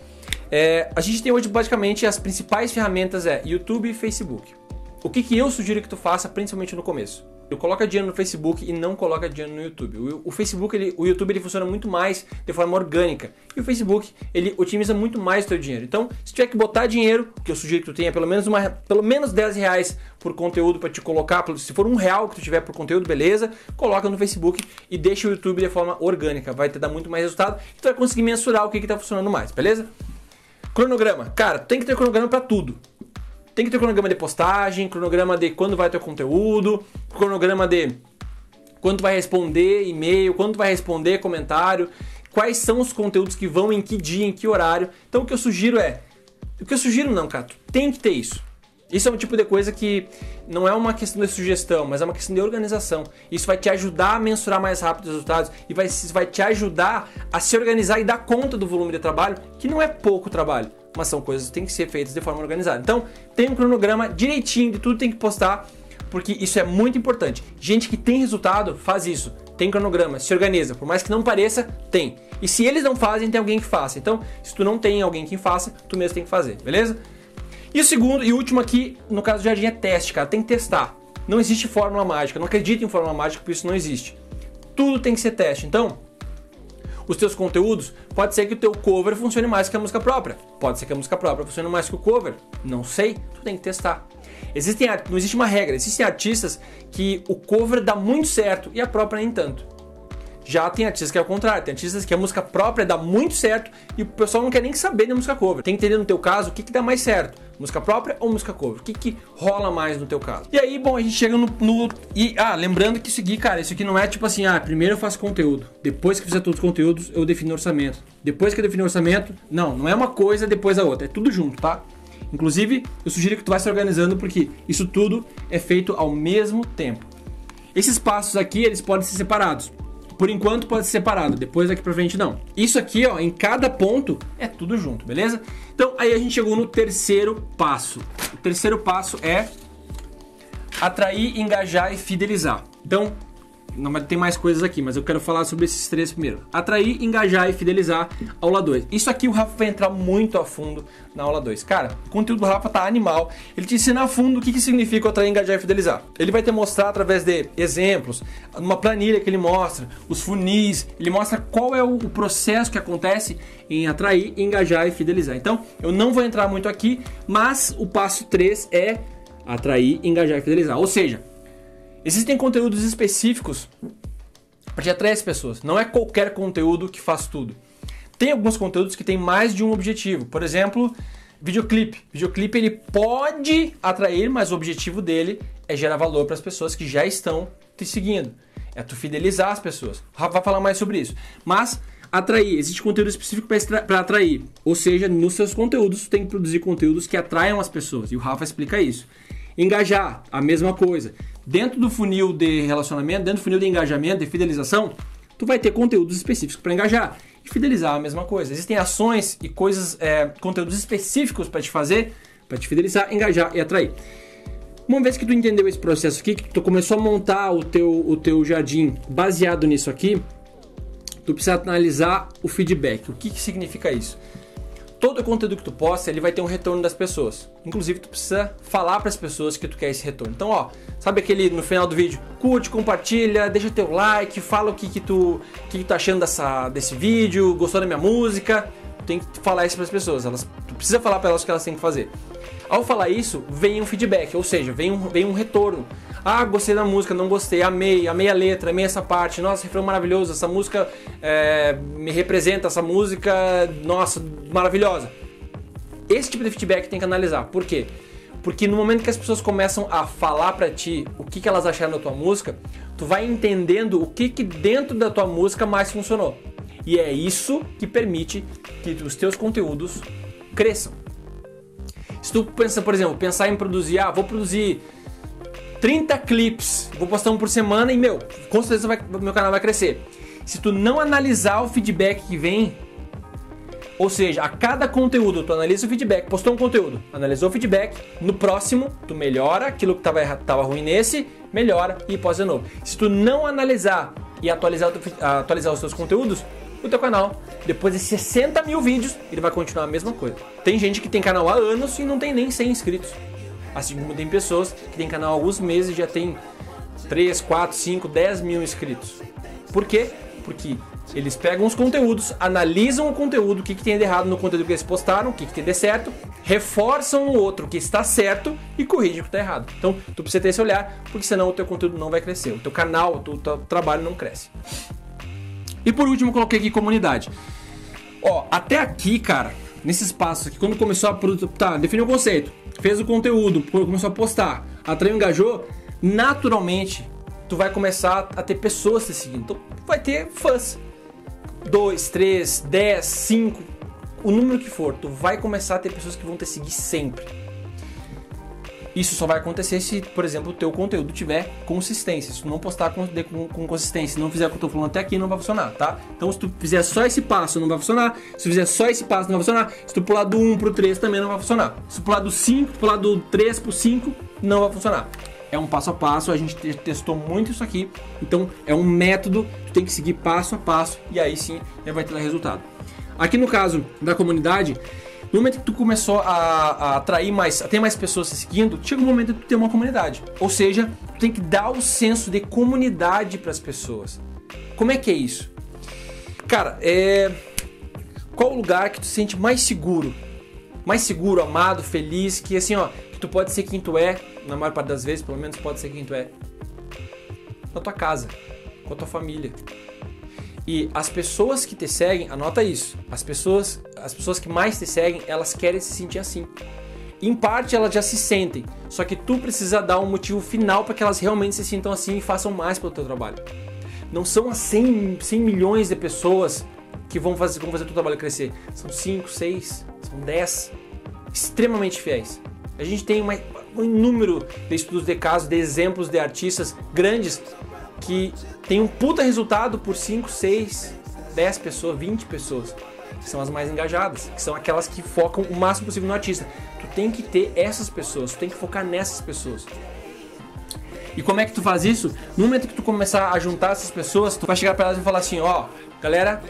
a gente tem hoje basicamente as principais ferramentas YouTube e Facebook. O que eu sugiro que tu faça, principalmente no começo? Tu coloca dinheiro no Facebook e não coloca dinheiro no YouTube. O YouTube ele funciona muito mais de forma orgânica. E o Facebook, ele otimiza muito mais o teu dinheiro. Então, se tiver que botar dinheiro, que eu sugiro que tu tenha pelo menos 10 reais por conteúdo para te colocar, se for R$1 que tu tiver por conteúdo, beleza, coloca no Facebook e deixa o YouTube de forma orgânica. Vai te dar muito mais resultado e tu vai conseguir mensurar o que tá funcionando mais, beleza? Cronograma. Cara, tu tem que ter cronograma para tudo. Tem que ter cronograma de postagem, cronograma de quando vai ter conteúdo, cronograma de quando tu vai responder e-mail, quando tu vai responder comentário, quais são os conteúdos que vão em que dia, em que horário. Então o que eu sugiro não, cara, tu tem que ter isso. Isso é um tipo de coisa que não é uma questão de sugestão, mas é uma questão de organização. Isso vai te ajudar a mensurar mais rápido os resultados e vai te ajudar a se organizar e dar conta do volume de trabalho, que não é pouco trabalho, mas são coisas que têm que ser feitas de forma organizada. Então, tem um cronograma direitinho de tudo que tem que postar, porque isso é muito importante. Gente que tem resultado, faz isso. tem cronograma, se organiza. Por mais que não pareça, tem. E se eles não fazem, tem alguém que faça. Então, se tu não tem alguém que faça, tu mesmo tem que fazer, beleza? E o segundo e último aqui, no caso do jardim, é teste, cara. Tem que testar. Não existe fórmula mágica. Não acredito em fórmula mágica, por isso não existe. Tudo tem que ser teste. Então, os teus conteúdos, pode ser que o teu cover funcione mais que a música própria. Pode ser que a música própria funcione mais que o cover. Não sei. Tu tem que testar. Não existe uma regra. Existem artistas que o cover dá muito certo e a própria nem tanto. Já tem artistas que é o contrário, tem artistas que a música própria dá muito certo e o pessoal não quer nem saber da música cover. Tem que entender no teu caso o que dá mais certo, música própria ou música cover, o que rola mais no teu caso. E aí, bom, a gente chega lembrando que isso aqui, cara, isso aqui não é tipo assim, primeiro eu faço conteúdo, depois que fizer todos os conteúdos eu defino orçamento, depois que eu defino orçamento, não é uma coisa depois a outra, é tudo junto, tá? Inclusive, eu sugiro que tu vai se organizando porque isso tudo é feito ao mesmo tempo. Esses passos aqui, eles podem ser separados. Por enquanto pode ser separado, depois daqui pra frente não. Isso aqui, ó, em cada ponto é tudo junto, beleza? Então aí a gente chegou no terceiro passo. O terceiro passo é atrair, engajar e fidelizar. Então, não tem mais coisas aqui, mas eu quero falar sobre esses três primeiro. Atrair, engajar e fidelizar, aula 2. Isso aqui o Rafa vai entrar muito a fundo na aula 2. Cara, o conteúdo do Rafa tá animal. Ele te ensina a fundo o que significa atrair, engajar e fidelizar. Ele vai te mostrar através de exemplos, numa planilha que ele mostra, os funis, ele mostra qual é o processo que acontece em atrair, engajar e fidelizar. Então, eu não vou entrar muito aqui, mas o passo 3 é atrair, engajar e fidelizar. Ou seja, existem conteúdos específicos para te atrair as pessoas. Não é qualquer conteúdo que faz tudo. Tem alguns conteúdos que tem mais de um objetivo. Por exemplo, videoclipe. Videoclipe ele pode atrair, mas o objetivo dele é gerar valor para as pessoas que já estão te seguindo. É tu fidelizar as pessoas. O Rafa vai falar mais sobre isso. Mas atrair, existe conteúdo específico para atrair. Ou seja, nos seus conteúdos tu tem que produzir conteúdos que atraiam as pessoas. E o Rafa explica isso. Engajar, a mesma coisa. Dentro do funil de relacionamento, dentro do funil de engajamento, de fidelização, tu vai ter conteúdos específicos para engajar. E fidelizar, a mesma coisa. Existem ações e coisas, conteúdos específicos para te fazer, para te fidelizar, engajar e atrair. Uma vez que tu entendeu esse processo aqui, que tu começou a montar o teu jardim baseado nisso aqui, tu precisa analisar o feedback. O que significa isso? Todo conteúdo que tu posta, ele vai ter um retorno das pessoas. Inclusive, tu precisa falar para as pessoas que tu quer esse retorno. Então, ó, sabe aquele no final do vídeo? Curte, compartilha, deixa teu like, fala o que tu tá achando desse vídeo, gostou da minha música. Tu tem que falar isso para as pessoas. Tu precisa falar para elas o que elas têm que fazer. Ao falar isso, vem um feedback, ou seja, vem um retorno. Ah, gostei da música, não gostei, amei a letra, amei essa parte, nossa, refrão maravilhoso, essa música me representa, essa música, nossa, maravilhosa. Esse tipo de feedback tem que analisar. Por quê? Porque no momento que as pessoas começam a falar pra ti o que elas acharam da tua música, tu vai entendendo o que dentro da tua música mais funcionou. E é isso que permite que os teus conteúdos cresçam. Se tu pensa, por exemplo, pensar em produzir, vou produzir 30 clipes, vou postar um por semana e, com certeza meu canal vai crescer. Se tu não analisar o feedback que vem, ou seja, a cada conteúdo tu analisa o feedback, postou um conteúdo, analisou o feedback, no próximo tu melhora aquilo que tava ruim nesse, melhora e posta de novo. Se tu não analisar e atualizar os teus conteúdos, o teu canal, depois de 60 mil vídeos, ele vai continuar a mesma coisa. Tem gente que tem canal há anos e não tem nem 100 inscritos. Assim como tem pessoas que tem canal há alguns meses e já tem 3, 4, 5, 10 mil inscritos. Por quê? Porque eles pegam os conteúdos, analisam o conteúdo, o que tem de errado no conteúdo que eles postaram, o que tem de certo, reforçam o outro que está certo e corrigem o que está errado. Então, tu precisa ter esse olhar, porque senão o teu conteúdo não vai crescer, o teu canal, o teu trabalho não cresce. E por último, eu coloquei aqui comunidade. Ó, até aqui, cara, nesses passos aqui, quando começou a definiu o conceito, fez o conteúdo, começou a postar, atraiu, engajou, naturalmente tu vai começar a ter pessoas te seguindo. Então vai ter fãs. 2, 3, 10, 5, o número que for, tu vai começar a ter pessoas que vão te seguir sempre. Isso só vai acontecer se, por exemplo, o teu conteúdo tiver consistência. Se tu não postar com consistência, se não fizer o que eu tô falando até aqui, não vai funcionar, tá? Então se tu fizer só esse passo, não vai funcionar. Se tu fizer só esse passo, não vai funcionar. Se tu pular do 1 pro 3, também não vai funcionar. Se tu pular do 5, pular do 3 pro 5, não vai funcionar. é um passo a passo, a gente testou muito isso aqui, então é um método, tu tem que seguir passo a passo e aí sim vai ter resultado. Aqui no caso da comunidade, no momento que tu começou a atrair mais, a ter mais pessoas se seguindo, chega um momento de tu ter uma comunidade. Ou seja, tu tem que dar o senso de comunidade para as pessoas. Como é que é isso? Cara, qual o lugar que tu se sente mais seguro? Mais seguro, amado, feliz, que assim, ó, que tu pode ser quem tu é, na maior parte das vezes, pelo menos pode ser quem tu é. Na tua casa, com a tua família. E as pessoas que te seguem, anota isso, as pessoas que mais te seguem, elas querem se sentir assim. Em parte elas já se sentem, só que tu precisa dar um motivo final para que elas realmente se sintam assim e façam mais pelo teu trabalho. Não são as 100 milhões de pessoas que vão fazer o teu trabalho crescer. São 5, 6, são 10 extremamente fiéis. A gente tem um número de estudos de casos, de exemplos de artistas grandes que tem um puta resultado por 5, 6, 10 pessoas, 20 pessoas, que são as mais engajadas, que são aquelas que focam o máximo possível no artista. Tu tem que ter essas pessoas, tu tem que focar nessas pessoas. E como é que tu faz isso? No momento que tu começar a juntar essas pessoas, tu vai chegar pra elas e falar assim, ó, galera,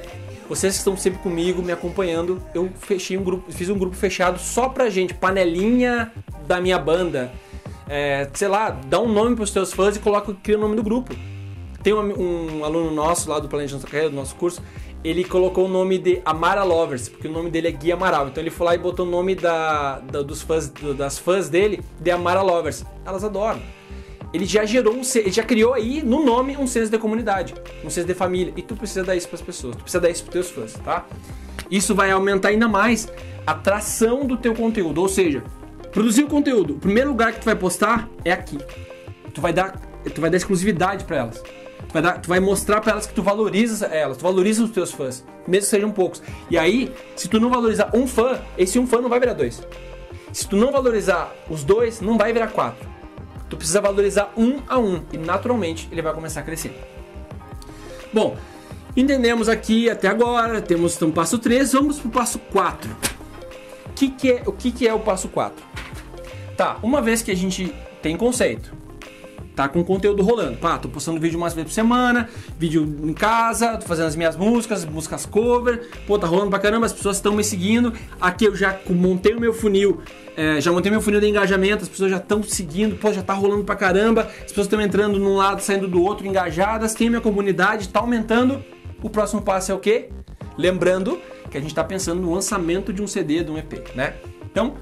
vocês que estão sempre comigo, me acompanhando, eu fiz um grupo fechado só pra gente, panelinha da minha banda, sei lá, dá um nome pros teus fãs e cria o nome do grupo. Tem um aluno nosso lá do Planejando Sua Carreira, do nosso curso, ele colocou o nome de Amara Lovers, porque o nome dele é Gui Amaral. Então ele foi lá e botou o nome das fãs dele de Amara Lovers. Elas adoram. Ele já ele já criou aí no nome um senso de comunidade, um senso de família. E tu precisa dar isso para as pessoas, tu precisa dar isso para os teus fãs, tá? Isso vai aumentar ainda mais a atração do teu conteúdo, ou seja, produzir o conteúdo. O primeiro lugar que tu vai postar é aqui. Tu vai dar exclusividade para elas. Tu vai mostrar para elas que tu valoriza elas, tu valoriza os teus fãs, mesmo que sejam poucos. E aí, se tu não valorizar um fã, esse um fã não vai virar 2. Se tu não valorizar os 2, não vai virar 4. Tu precisa valorizar 1 a 1 e naturalmente ele vai começar a crescer. Bom, entendemos aqui até agora, estamos no passo 3, vamos pro passo 4. O que é o passo 4? Tá, uma vez que a gente tem conceito, tá com conteúdo rolando. Pá, tô postando vídeo umas vezes por semana, vídeo em casa, tô fazendo as minhas músicas cover, pô, tá rolando pra caramba, as pessoas estão me seguindo. Aqui eu já montei o meu funil, de engajamento, as pessoas já estão seguindo, pô, já tá rolando pra caramba, as pessoas estão entrando num lado, saindo do outro, engajadas, tem a minha comunidade, tá aumentando. O próximo passo é o quê? Lembrando que a gente tá pensando no lançamento de um CD, de um EP, né? Então,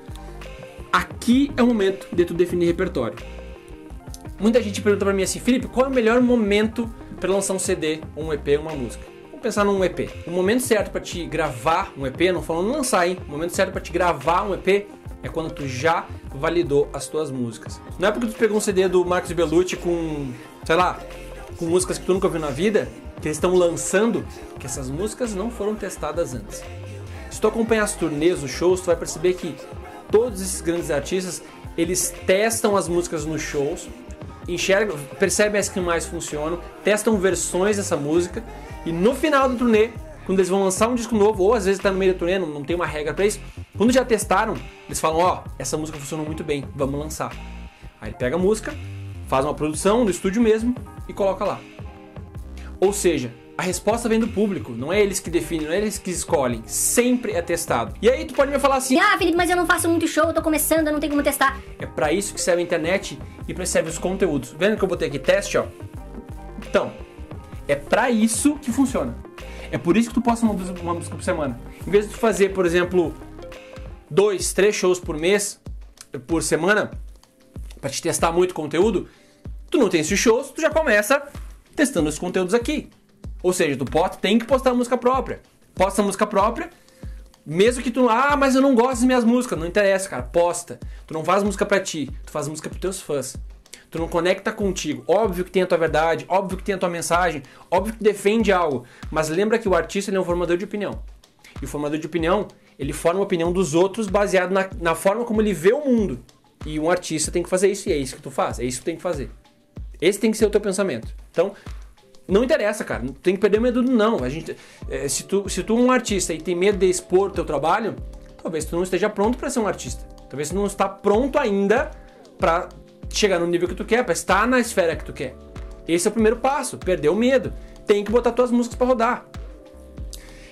aqui é o momento de tu definir repertório. Muita gente pergunta pra mim assim, Felipe, qual é o melhor momento para lançar um CD, um EP, uma música? Vamos pensar num EP. O momento certo para te gravar um EP, não falando lançar, hein? O momento certo para te gravar um EP é quando tu já validou as tuas músicas. Não é porque tu pegou um CD do Marcos Bellucci com, sei lá, com músicas que tu nunca ouviu na vida, que eles estão lançando, que essas músicas não foram testadas antes. Se tu acompanhar as turnês, os shows, tu vai perceber que todos esses grandes artistas, eles testam as músicas nos shows, enxergam, percebem as que mais funcionam, testam versões dessa música e no final da turnê, quando eles vão lançar um disco novo, ou às vezes tá no meio da turnê, não tem uma regra pra isso, quando já testaram, eles falam, ó, essa música funcionou muito bem, vamos lançar. Aí pega a música, faz uma produção no estúdio mesmo e coloca lá. Ou seja, a resposta vem do público, não é eles que definem, não é eles que escolhem, sempre é testado. E aí tu pode me falar assim, ah, Felipe, mas eu não faço muito show, eu tô começando, eu não tenho como testar. É pra isso que serve a internet e pra isso serve os conteúdos. Vendo que eu botei aqui teste, ó? Então, é pra isso que funciona. É por isso que tu posta uma música por semana. Em vez de tu fazer, por exemplo, 2, 3 shows por mês, por semana, pra te testar muito conteúdo, tu não tem esses shows, tu já começa testando esses conteúdos aqui. Ou seja, tu tem que postar música própria. Posta música própria, mesmo que tu... Ah, mas eu não gosto das minhas músicas. Não interessa, cara. Posta. Tu não faz música pra ti. Tu faz música pros teus fãs. Tu não conecta contigo. Óbvio que tem a tua verdade. Óbvio que tem a tua mensagem. Óbvio que defende algo. Mas lembra que o artista ele é um formador de opinião. E o formador de opinião, ele forma a opinião dos outros baseado na forma como ele vê o mundo. E um artista tem que fazer isso. E é isso que tu faz. É isso que tu tem que fazer. Esse tem que ser o teu pensamento. Então... Não interessa, cara. Não tem que perder medo do não. Se tu é um artista e tem medo de expor o teu trabalho, talvez tu não esteja pronto para ser um artista. Talvez tu não está pronto ainda para chegar no nível que tu quer, pra estar na esfera que tu quer. Esse é o primeiro passo, perder o medo. Tem que botar tuas músicas pra rodar.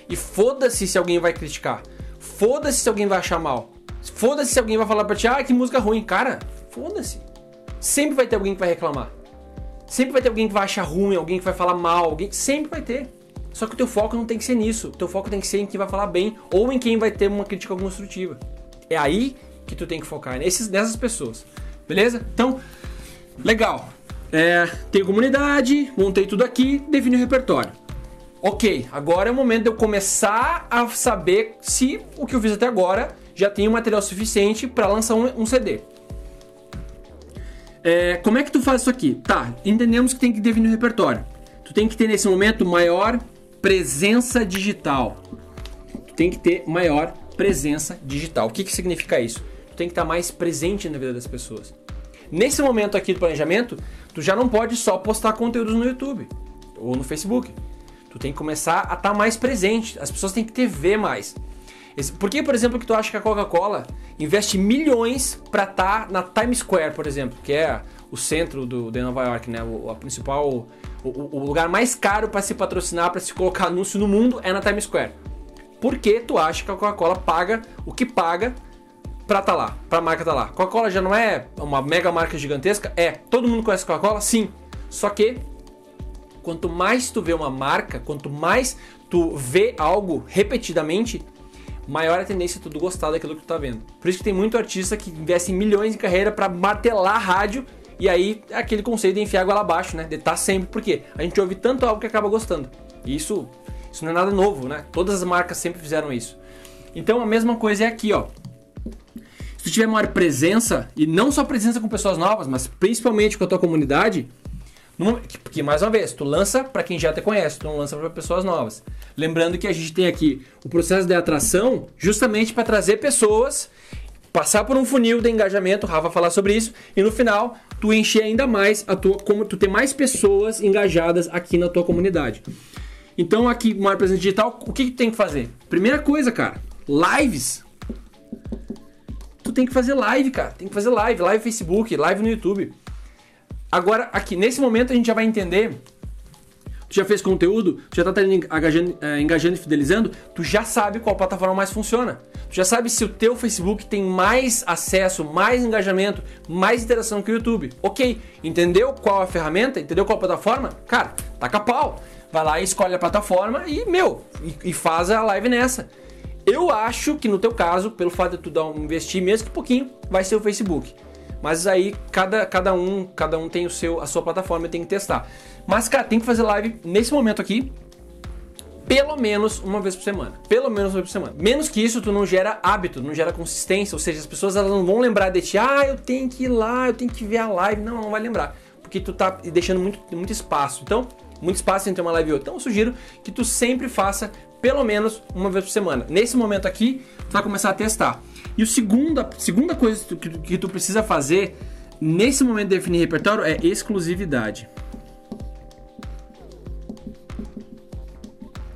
E foda-se se alguém vai criticar. Foda-se se alguém vai achar mal. Foda-se se alguém vai falar pra ti, que música ruim. Cara, foda-se. Sempre vai ter alguém que vai reclamar. Sempre vai ter alguém que vai achar ruim, alguém que vai falar mal, sempre vai ter. Só que o teu foco não tem que ser nisso. O teu foco tem que ser em quem vai falar bem ou em quem vai ter uma crítica construtiva. É aí que tu tem que focar, nessas pessoas. Beleza? Então, legal. Tenho comunidade, montei tudo aqui, defini o repertório. Ok, agora é o momento de eu começar a saber se o que eu fiz até agora já tem material suficiente para lançar um CD. Como é que tu faz isso aqui? Tá, entendemos que tem que definir o repertório. Tu tem que ter nesse momento maior presença digital. Tu tem que ter maior presença digital. O que significa isso? Tu tem que estar mais presente na vida das pessoas. Nesse momento aqui do planejamento, tu já não pode só postar conteúdos no YouTube ou no Facebook. Tu tem que começar a estar mais presente. As pessoas têm que te ver mais. Por que, por exemplo, que tu acha que a Coca-Cola investe milhões para estar na Times Square, por exemplo, que é o centro de Nova York, né? O lugar mais caro para se patrocinar, para se colocar anúncio no mundo é na Times Square. Por que tu acha que a Coca-Cola paga o que paga pra estar lá, pra marca estar lá? Coca-Cola já não é uma mega marca gigantesca? Todo mundo conhece Coca-Cola? Sim. Só que quanto mais tu vê uma marca, quanto mais tu vê algo repetidamente, maior a tendência de tu gostar daquilo que tu tá vendo. Por isso que tem muito artista que investe milhões em carreira pra martelar a rádio, e aí é aquele conceito de enfiar água lá abaixo, né? De estar sempre, porque a gente ouve tanto algo que acaba gostando. E isso não é nada novo, né? Todas as marcas sempre fizeram isso. Então a mesma coisa é aqui, ó. Se tu tiver maior presença, e não só presença com pessoas novas, mas principalmente com a tua comunidade, porque mais uma vez, tu lança para quem já te conhece, tu não lança para pessoas novas. Lembrando que a gente tem aqui o processo de atração justamente para trazer pessoas, passar por um funil de engajamento, o Rafa vai falar sobre isso, e no final tu encher ainda mais como tu ter mais pessoas engajadas aqui na tua comunidade. Então aqui, maior presença digital, o que tu tem que fazer? Primeira coisa, cara, lives. Tu tem que fazer live, cara, tem que fazer live no Facebook, live no YouTube. Agora, aqui, nesse momento a gente já vai entender, tu já fez conteúdo, tu já tá engajando e fidelizando, tu já sabe qual plataforma mais funciona. Tu já sabe se o teu Facebook tem mais acesso, mais engajamento, mais interação que o YouTube. Ok, entendeu qual a ferramenta, entendeu qual a plataforma? Cara, taca pau. Vai lá e escolhe a plataforma e faz a live nessa. Eu acho que no teu caso, pelo fato de tu investir mesmo que pouquinho, vai ser o Facebook. Mas aí cada um tem a sua plataforma e tem que testar. Mas, cara, tem que fazer live nesse momento aqui, pelo menos uma vez por semana. Pelo menos uma vez por semana. Menos que isso, tu não gera hábito, não gera consistência. Ou seja, as pessoas elas não vão lembrar de ti. Eu tenho que ir lá, eu tenho que ver a live. Não vai lembrar. Porque tu tá deixando muito espaço. Então, muito espaço entre uma live e outra. Então, eu sugiro que tu sempre faça pelo menos uma vez por semana. Nesse momento aqui, tu vai começar a testar. E a segunda coisa que tu precisa fazer nesse momento de definir repertório é exclusividade.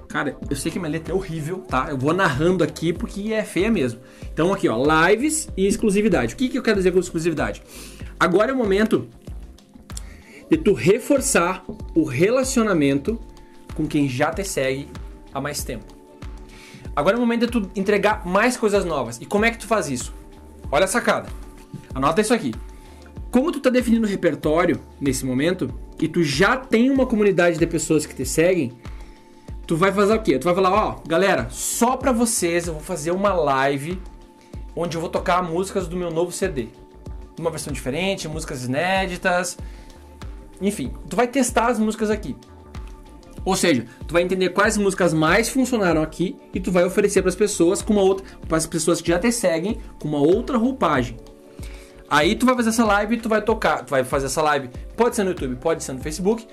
Cara, eu sei que minha letra é horrível, tá? Eu vou narrando aqui porque é feia mesmo. Então aqui, ó, lives e exclusividade. O que eu quero dizer com exclusividade? Agora é o momento de tu reforçar o relacionamento com quem já te segue há mais tempo. Agora é o momento de tu entregar mais coisas novas. E como é que tu faz isso? Olha a sacada. Anota isso aqui. Como tu tá definindo o repertório nesse momento e tu já tem uma comunidade de pessoas que te seguem, tu vai fazer o quê? Tu vai falar, galera, só pra vocês eu vou fazer uma live onde eu vou tocar músicas do meu novo CD. Uma versão diferente, músicas inéditas. Enfim, tu vai testar as músicas aqui. Ou seja, tu vai entender quais músicas mais funcionaram aqui e tu vai oferecer para as pessoas para as pessoas que já te seguem com uma outra roupagem. Aí tu vai fazer essa live e tu vai tocar, tu vai fazer essa live, pode ser no YouTube, pode ser no Facebook.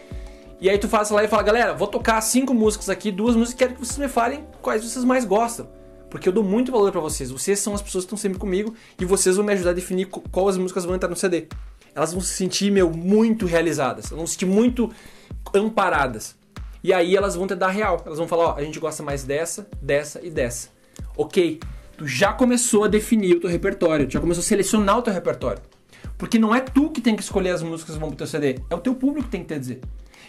E aí tu faz essa live e fala, galera, vou tocar 5 músicas aqui, 2 músicas, quero que vocês me falem quais vocês mais gostam. Porque eu dou muito valor para vocês. Vocês são as pessoas que estão sempre comigo e vocês vão me ajudar a definir quais músicas vão entrar no CD. Elas vão se sentir, muito realizadas, elas vão se sentir muito amparadas. E aí elas vão te dar real. Elas vão falar, a gente gosta mais dessa, dessa e dessa. Ok, tu já começou a definir o teu repertório, tu já começou a selecionar o teu repertório. Porque não é tu que tem que escolher as músicas que vão pro teu CD, é o teu público que tem que te dizer.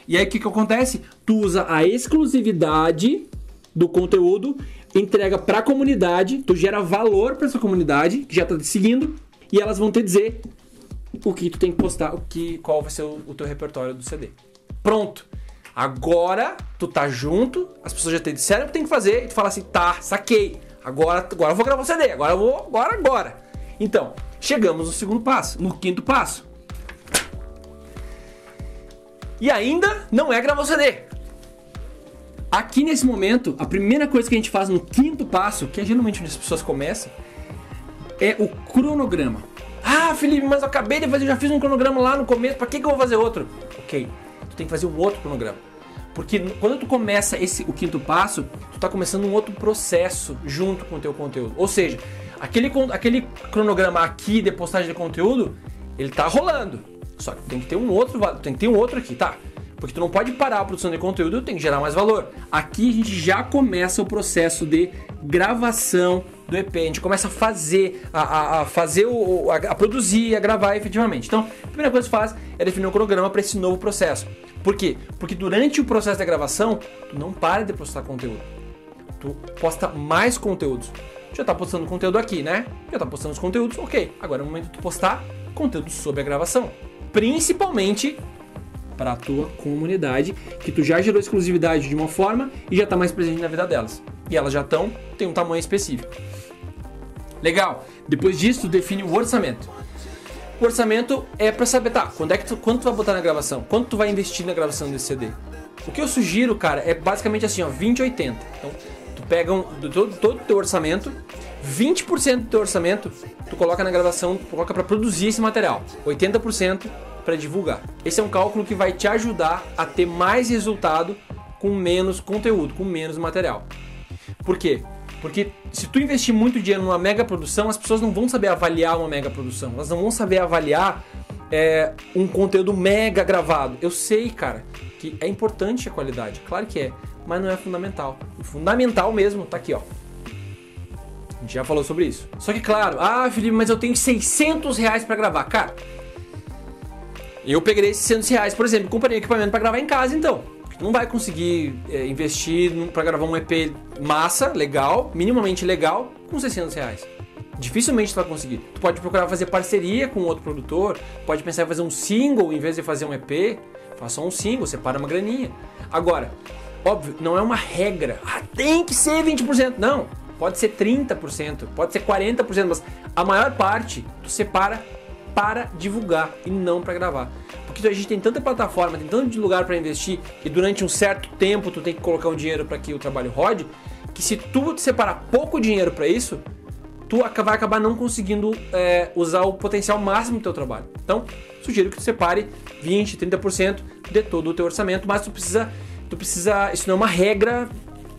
E aí o que acontece? Tu usa a exclusividade do conteúdo, entrega pra comunidade, tu gera valor pra essa comunidade, que já tá te seguindo, e elas vão te dizer o que tu tem que postar, qual vai ser o teu repertório do CD. Pronto! Agora tu tá junto, as pessoas já te disseram o que tem que fazer, e tu fala assim, tá, saquei, agora eu vou gravar o CD, agora. Então, chegamos no segundo passo, no quinto passo. E ainda não é gravar o CD. Aqui nesse momento, a primeira coisa que a gente faz no quinto passo, que é geralmente onde as pessoas começam, é o cronograma. Ah, Felipe, mas eu acabei de fazer, eu já fiz um cronograma lá no começo, pra que eu vou fazer outro? Ok, tu tem que fazer um outro cronograma. Porque quando tu começa o quinto passo, tu tá começando um outro processo junto com o teu conteúdo. Ou seja, aquele cronograma aqui de postagem de conteúdo, ele tá rolando. Só que tem que ter um outro aqui, tá? Porque tu não pode parar a produção de conteúdo, tem que gerar mais valor. Aqui a gente já começa o processo de gravação do EP. A gente começa a fazer, a produzir, a gravar efetivamente. Então, a primeira coisa que faz é definir um cronograma para esse novo processo. Por quê? Porque durante o processo da gravação, tu não para de postar conteúdo. Tu posta mais conteúdos. Já tá postando conteúdo aqui, né? Já tá postando os conteúdos, ok. Agora é o momento de tu postar conteúdo sobre a gravação. Principalmente para a tua comunidade, que tu já gerou exclusividade de uma forma e já está mais presente na vida delas. E elas já tem um tamanho específico. Legal. Depois disso, tu define o orçamento. O orçamento é para saber, tá, quanto tu vai botar na gravação? Quanto tu vai investir na gravação desse CD? O que eu sugiro, cara, é basicamente assim, ó, 20-80. Então, tu pega todo o teu orçamento, 20% do teu orçamento, tu coloca na gravação, coloca para produzir esse material. 80% para divulgar. Esse é um cálculo que vai te ajudar a ter mais resultado com menos conteúdo, com menos material. Por quê? Porque se tu investir muito dinheiro numa mega produção, as pessoas não vão saber avaliar uma mega produção. Elas não vão saber avaliar um conteúdo mega gravado. Eu sei, cara, que é importante a qualidade. Claro que é, mas não é fundamental. O fundamental mesmo tá aqui, ó. A gente já falou sobre isso. Só que claro, Felipe, mas eu tenho R$600 para gravar. Cara, eu peguei esses R$600, por exemplo, comprei equipamento para gravar em casa, então. Tu não vai conseguir investir para gravar um EP massa, legal, minimamente legal, com R$600. Dificilmente tu vai conseguir. Tu pode procurar fazer parceria com outro produtor, pode pensar em fazer um single em vez de fazer um EP, faça só um single, separa uma graninha. Agora, óbvio, não é uma regra. Tem que ser 20%. Não, pode ser 30%, pode ser 40%, mas a maior parte tu separa para divulgar e não para gravar. Porque a gente tem tanta plataforma, tem tanto de lugar para investir e durante um certo tempo tu tem que colocar um dinheiro para que o trabalho rode, que se tu separar pouco dinheiro para isso, tu vai acabar não conseguindo usar o potencial máximo do teu trabalho. Então, sugiro que tu separe 20, 30% de todo o teu orçamento, mas tu precisa, isso não é uma regra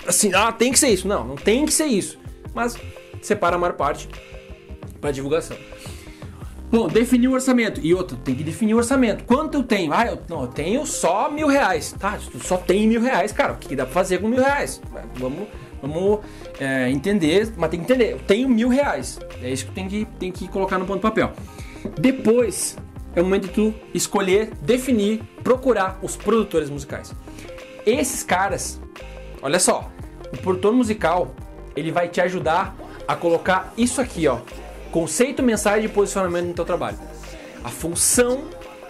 assim, tem que ser isso. Não tem que ser isso, mas separa a maior parte para divulgação. Bom, definir o orçamento. E outro, tem que definir o orçamento. Quanto eu tenho? Eu tenho só R$1.000. Tá, tu só tem R$1.000, cara. O que dá pra fazer com R$1.000? Vamos entender, mas tem que entender. Eu tenho R$1.000. É isso que tem que colocar no ponto do papel. Depois, é o momento de tu escolher, definir, procurar os produtores musicais. Esses caras, olha só, o produtor musical, ele vai te ajudar a colocar isso aqui, ó. Conceito, mensagem e posicionamento no teu trabalho. A função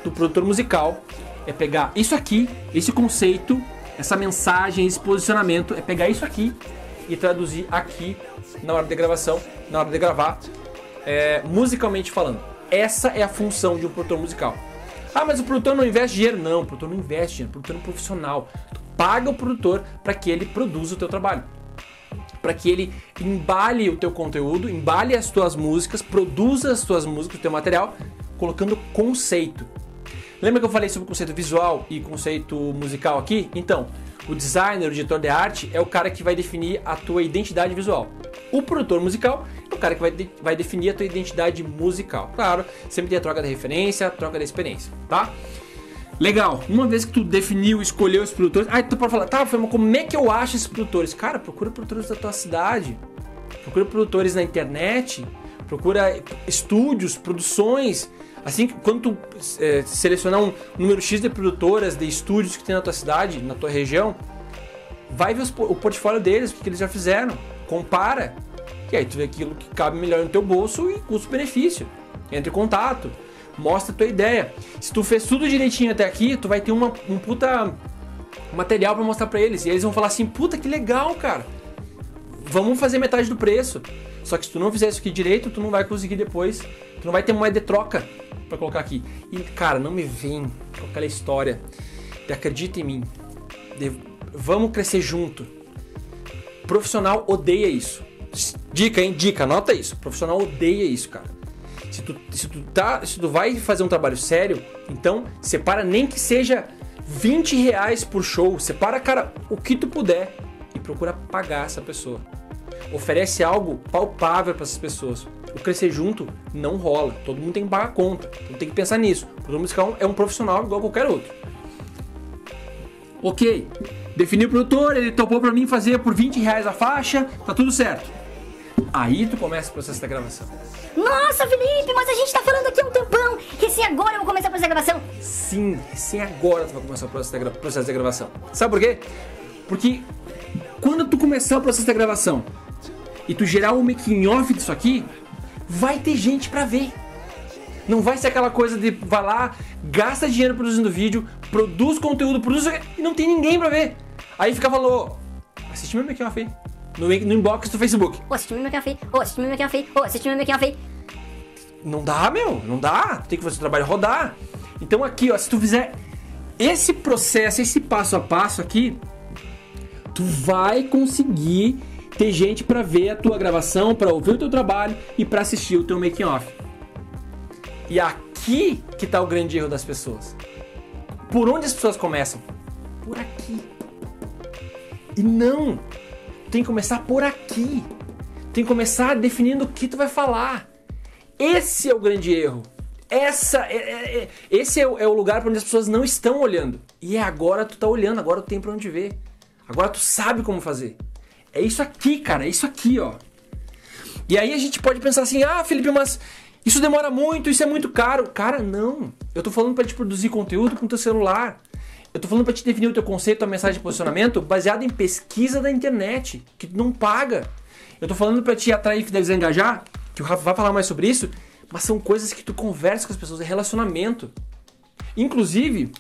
do produtor musical é pegar isso aqui, esse conceito, essa mensagem, esse posicionamento, é pegar isso aqui e traduzir aqui na hora de gravação, na hora de gravar, musicalmente falando. Essa é a função de um produtor musical. Mas o produtor não investe dinheiro? Não, o produtor não investe dinheiro, o produtor é um profissional. Tu paga o produtor para que ele produza o teu trabalho, para que ele embale o teu conteúdo, embale as tuas músicas, produza as tuas músicas, o teu material, colocando conceito. Lembra que eu falei sobre conceito visual e conceito musical aqui? Então, o designer, o diretor de arte é o cara que vai definir a tua identidade visual. O produtor musical é o cara que vai definir a tua identidade musical. Claro, sempre tem a troca da referência, a troca da experiência, tá? Legal, uma vez que tu definiu, escolheu os produtores, aí tu pode falar, tá, mas como é que eu acho esses produtores? Cara, procura produtores da tua cidade, procura produtores na internet, procura estúdios, produções. Assim que quando tu selecionar um número X de produtoras, de estúdios que tem na tua cidade, na tua região, vai ver o portfólio deles, o que eles já fizeram, compara, e aí tu vê aquilo que cabe melhor no teu bolso e custo-benefício. Entre em contato, mostra a tua ideia. Se tu fez tudo direitinho até aqui, tu vai ter um puta material pra mostrar pra eles, e eles vão falar assim, puta que legal, cara, vamos fazer metade do preço. Só que se tu não fizer isso aqui direito, tu não vai conseguir depois, tu não vai ter moeda de troca pra colocar aqui. E cara, não me vem com aquela história de acredita em mim, vamos crescer junto. Profissional odeia isso. Dica, hein? Dica, anota isso. Profissional odeia isso, cara. Se tu vai fazer um trabalho sério, então separa nem que seja R$20 por show. Separa, cara, o que tu puder e procura pagar essa pessoa. Oferece algo palpável para essas pessoas. O crescer junto não rola. Todo mundo tem que pagar a conta. Então tem que pensar nisso. O produtor musical é um profissional igual a qualquer outro. Ok. Defini o produtor, ele topou pra mim fazer por R$20 a faixa, tá tudo certo. Aí tu começa o processo da gravação. Nossa, Felipe, mas a gente tá falando aqui há um tempão. Recém agora eu vou começar a fazer a gravação. Sim, recém agora tu vai começar o processo da gravação. Sabe por quê? Porque quando tu começar o processo da gravação e tu gerar um making off disso aqui, vai ter gente pra ver. Não vai ser aquela coisa de vai lá, gasta dinheiro produzindo vídeo, produz conteúdo, e não tem ninguém pra ver. Aí fica falando, assiste meu making off aí. No inbox do Facebook. Assiste meu making off aí. Assiste meu making off aí. Assiste meu making off aí. Não dá, meu. Não dá. Tem que fazer o trabalho rodar. Então aqui, ó, se tu fizer esse processo, esse passo a passo aqui, tu vai conseguir ter gente pra ver a tua gravação, pra ouvir o teu trabalho e pra assistir o teu making off. E aqui que tá o grande erro das pessoas. Por onde as pessoas começam? Por aqui. E não. Tem que começar por aqui. Tem que começar definindo o que tu vai falar. Esse é o grande erro. Esse é o lugar para onde as pessoas não estão olhando. E agora tu tá olhando, agora tu tem pra onde ver. Agora tu sabe como fazer. É isso aqui, cara, é isso aqui, ó. E aí a gente pode pensar assim, Felipe, mas isso demora muito, isso é muito caro. Cara, não. Eu tô falando pra te produzir conteúdo com o teu celular. Eu tô falando pra te definir o teu conceito, a mensagem de posicionamento baseado em pesquisa da internet, que tu não paga. Eu tô falando pra te atrair, fidelizar e engajar, que o Rafa vai falar mais sobre isso, mas são coisas que tu conversa com as pessoas, é relacionamento. Inclusive,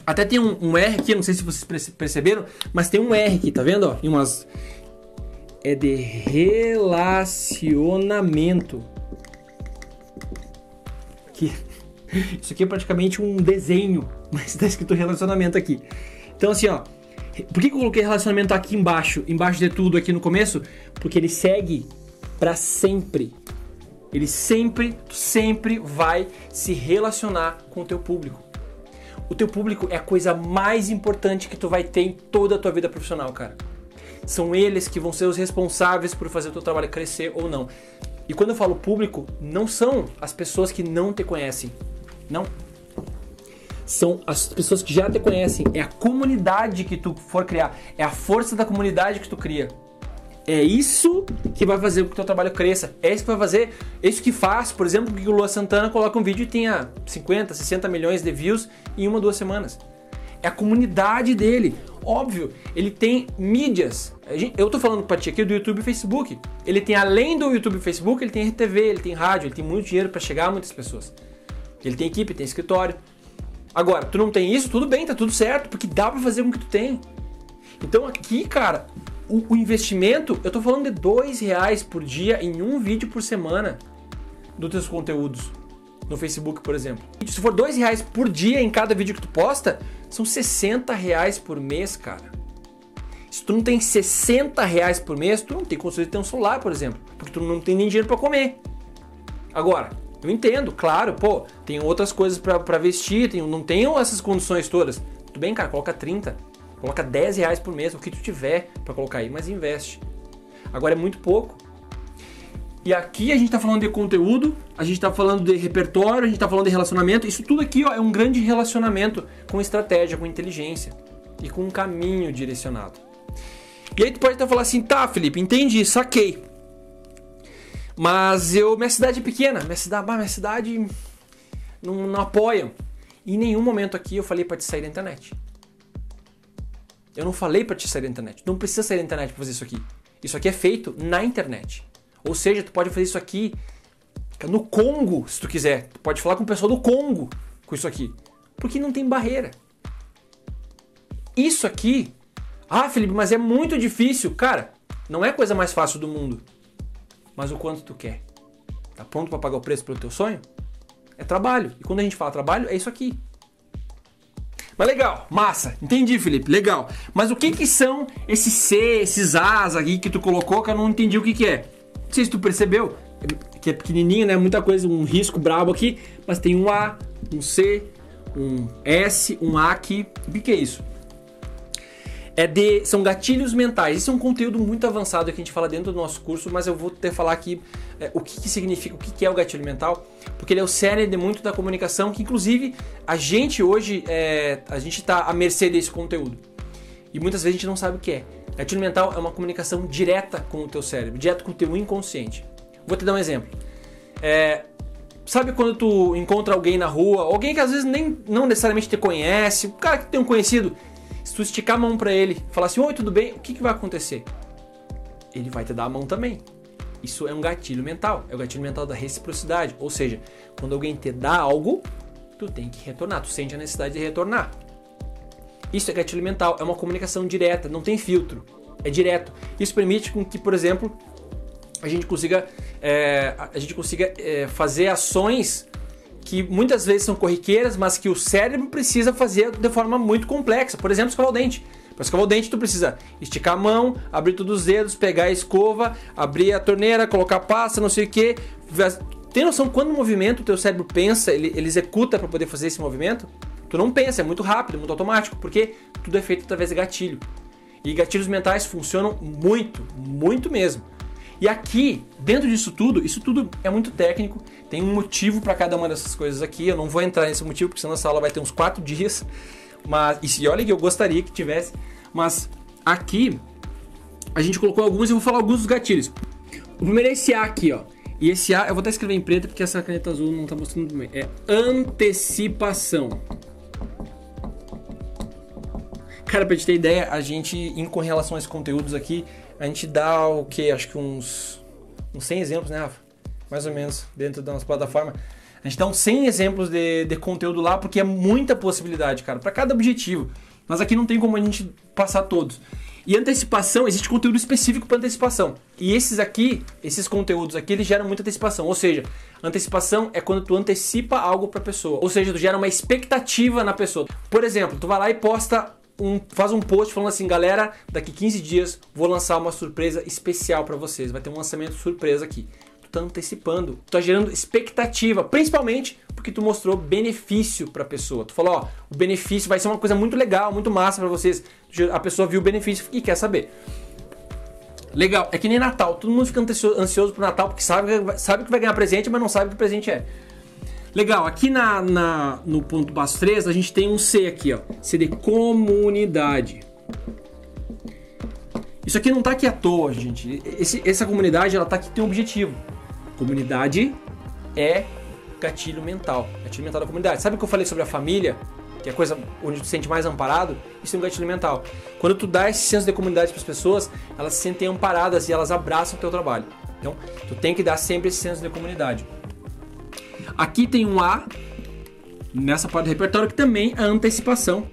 até tem um R aqui, não sei se vocês perceberam, mas tem um R aqui, tá vendo? Ó, em umas... É de relacionamento. Aqui. Isso aqui é praticamente um desenho, mas tá escrito relacionamento aqui. Então assim, ó, por que eu coloquei relacionamento aqui embaixo de tudo aqui no começo? Porque ele segue pra sempre. Ele sempre vai se relacionar com o teu público. O teu público é a coisa mais importante que tu vai ter em toda a tua vida profissional, cara. São eles que vão ser os responsáveis por fazer o teu trabalho crescer ou não. E quando eu falo público, não são as pessoas que não te conhecem. Não. São as pessoas que já te conhecem. É a comunidade que tu for criar. É a força da comunidade que tu cria. É isso que vai fazer com que o teu trabalho cresça. É isso que vai fazer. É isso que faz, por exemplo, que o Luan Santana coloca um vídeo e tenha 50, 60 milhões de views em 1 ou 2 semanas. É a comunidade dele. Óbvio, ele tem mídias. Eu tô falando pra ti aqui do YouTube e Facebook. Ele tem, além do YouTube e Facebook, ele tem RTV, ele tem rádio, ele tem muito dinheiro pra chegar a muitas pessoas. Ele tem equipe, tem escritório. Agora, tu não tem isso, tudo bem, tá tudo certo, porque dá pra fazer com que tu tem. Então aqui, cara, o investimento, eu tô falando de R$2 por dia em um vídeo por semana dos teus conteúdos. No Facebook, por exemplo. Se for R$2 por dia em cada vídeo que tu posta, são R$60 por mês, cara. Se tu não tem R$60 por mês, tu não tem condições de ter um celular, por exemplo. Porque tu não tem nem dinheiro pra comer. Agora, eu entendo, claro, pô, tem outras coisas pra vestir, não tenho essas condições todas. Tudo bem, cara, coloca 30, coloca R$10 por mês, o que tu tiver pra colocar aí, mas investe. Agora é muito pouco. E aqui a gente tá falando de conteúdo, a gente tá falando de repertório, a gente tá falando de relacionamento. Isso tudo aqui, ó, é um grande relacionamento com estratégia, com inteligência e com um caminho direcionado. E aí tu pode até falar assim, tá, Felipe, entendi, saquei. Mas minha cidade é pequena, minha cidade não apoiam. Em nenhum momento aqui eu falei para te sair da internet. Eu não falei para te sair da internet. Tu não precisa sair da internet para fazer isso aqui. Isso aqui é feito na internet. Ou seja, tu pode fazer isso aqui no Congo, se tu quiser. Tu pode falar com o pessoal do Congo com isso aqui. Porque não tem barreira. Isso aqui... Ah, Felipe, mas é muito difícil. Cara, não é a coisa mais fácil do mundo. Mas o quanto tu quer? Tá pronto para pagar o preço pelo teu sonho? É trabalho. E quando a gente fala trabalho, é isso aqui. Mas legal, massa. Entendi, Felipe, legal. Mas o que são esses C, esses As aqui que tu colocou que eu não entendi o que é? Não sei se tu percebeu, que é pequenininho, né? Muita coisa, um risco brabo aqui. Mas tem um A, um C, um S, um A aqui. O que é isso? São gatilhos mentais. Isso é um conteúdo muito avançado que a gente fala dentro do nosso curso, mas eu vou ter que falar aqui o que significa, o que é o gatilho mental, porque ele é o cerne de muito da comunicação, que inclusive a gente hoje, a gente está à mercê desse conteúdo. E muitas vezes a gente não sabe o que é. Gatilho mental é uma comunicação direta com o teu cérebro, direto com o teu inconsciente. Vou te dar um exemplo. Sabe quando tu encontra alguém na rua, alguém que às vezes não necessariamente te conhece, um cara que tem um conhecido, se tu esticar a mão pra ele, falar assim, oi, tudo bem? O que vai acontecer? Ele vai te dar a mão também. Isso é um gatilho mental. É o gatilho mental da reciprocidade. Ou seja, quando alguém te dá algo, tu tem que retornar. Tu sente a necessidade de retornar. Isso é gatilho mental. É uma comunicação direta, não tem filtro. É direto. Isso permite com que, por exemplo, a gente consiga fazer ações que muitas vezes são corriqueiras, mas que o cérebro precisa fazer de forma muito complexa. Por exemplo, escovar o dente. Para escovar o dente, tu precisa esticar a mão, abrir todos os dedos, pegar a escova, abrir a torneira, colocar pasta, não sei o que. Tem noção quando o movimento, o teu cérebro pensa, ele executa para poder fazer esse movimento? Tu não pensa, é muito rápido, muito automático, porque tudo é feito através de gatilho. E gatilhos mentais funcionam muito, muito mesmo. E aqui, dentro disso tudo, isso tudo é muito técnico, tem um motivo para cada uma dessas coisas aqui, eu não vou entrar nesse motivo, porque senão essa aula vai ter uns 4 dias, e olha que eu gostaria que tivesse, mas aqui a gente colocou alguns e eu vou falar alguns dos gatilhos. O primeiro é esse A aqui, ó, e esse A, eu vou até escrever em preto porque essa caneta azul não tá mostrando bem, é antecipação. Cara, pra gente ter ideia, a gente, com relação a esses conteúdos aqui, a gente dá o que? Acho que uns 100 exemplos, né, Rafa? Mais ou menos, dentro da nossa plataforma. A gente dá uns 100 exemplos de conteúdo lá, porque é muita possibilidade, cara, para cada objetivo. Mas aqui não tem como a gente passar todos. E antecipação, existe conteúdo específico para antecipação. E esses conteúdos aqui, eles geram muita antecipação. Ou seja, antecipação é quando tu antecipa algo para a pessoa. Ou seja, tu gera uma expectativa na pessoa. Por exemplo, tu vai lá e faz um post falando assim, galera, daqui 15 dias vou lançar uma surpresa especial para vocês. Vai ter um lançamento surpresa aqui. Tu tá antecipando, tu tá gerando expectativa, principalmente porque tu mostrou benefício para a pessoa. Tu falou, ó, o benefício vai ser uma coisa muito legal, muito massa para vocês. A pessoa viu o benefício e quer saber. Legal, é que nem Natal. Todo mundo fica ansioso pro Natal porque sabe que vai ganhar presente, mas não sabe que presente é. Legal, aqui no ponto baixo 3 a gente tem um C aqui, ó. C de comunidade. Isso aqui não tá aqui à toa, gente. Essa comunidade, ela tá aqui, tem um objetivo. Comunidade é gatilho mental. Gatilho mental da comunidade. Sabe o que eu falei sobre a família? Que é a coisa onde tu se sente mais amparado? Isso é um gatilho mental. Quando tu dá esse senso de comunidade para as pessoas, elas se sentem amparadas e elas abraçam o teu trabalho. Então, tu tem que dar sempre esse senso de comunidade. Aqui tem um A, nessa parte do repertório, que também é a antecipação.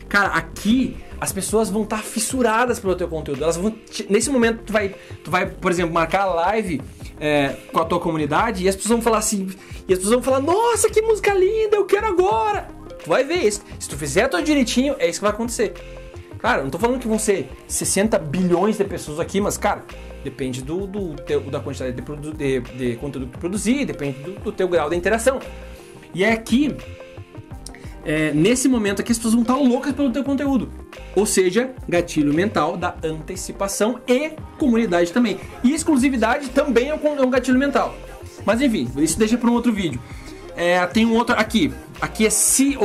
Cara, aqui as pessoas vão estar fissuradas pelo teu conteúdo. Elas vão, nesse momento, tu vai, por exemplo, marcar a live com a tua comunidade e as pessoas vão falar assim, nossa, que música linda, eu quero agora. Tu vai ver isso. Se tu fizer tudo direitinho, é isso que vai acontecer. Cara, não tô falando que vão ser 60 bilhões de pessoas aqui, mas, cara, depende da quantidade de conteúdo que tu produzir, depende do teu grau de interação. E é aqui, nesse momento aqui, as pessoas vão estar loucas pelo teu conteúdo. Ou seja, gatilho mental da antecipação e comunidade também. E exclusividade também é um gatilho mental. Mas enfim, isso deixa para um outro vídeo. Tem um outro aqui. Aqui é esse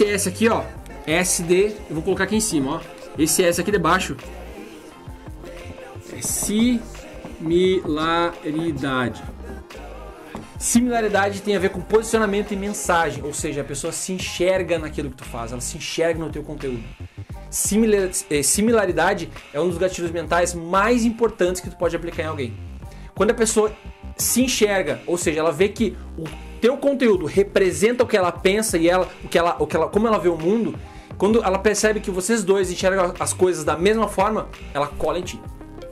S aqui, ó. SD, eu vou colocar aqui em cima, ó. Esse S aqui de baixo é similaridade. Similaridade tem a ver com posicionamento e mensagem, ou seja, a pessoa se enxerga naquilo que tu faz, ela se enxerga no teu conteúdo. Similaridade é um dos gatilhos mentais mais importantes que tu pode aplicar em alguém. Quando a pessoa se enxerga, ou seja, ela vê que o teu conteúdo representa o que ela pensa e como ela vê o mundo, quando ela percebe que vocês dois enxergam as coisas da mesma forma, ela cola em ti.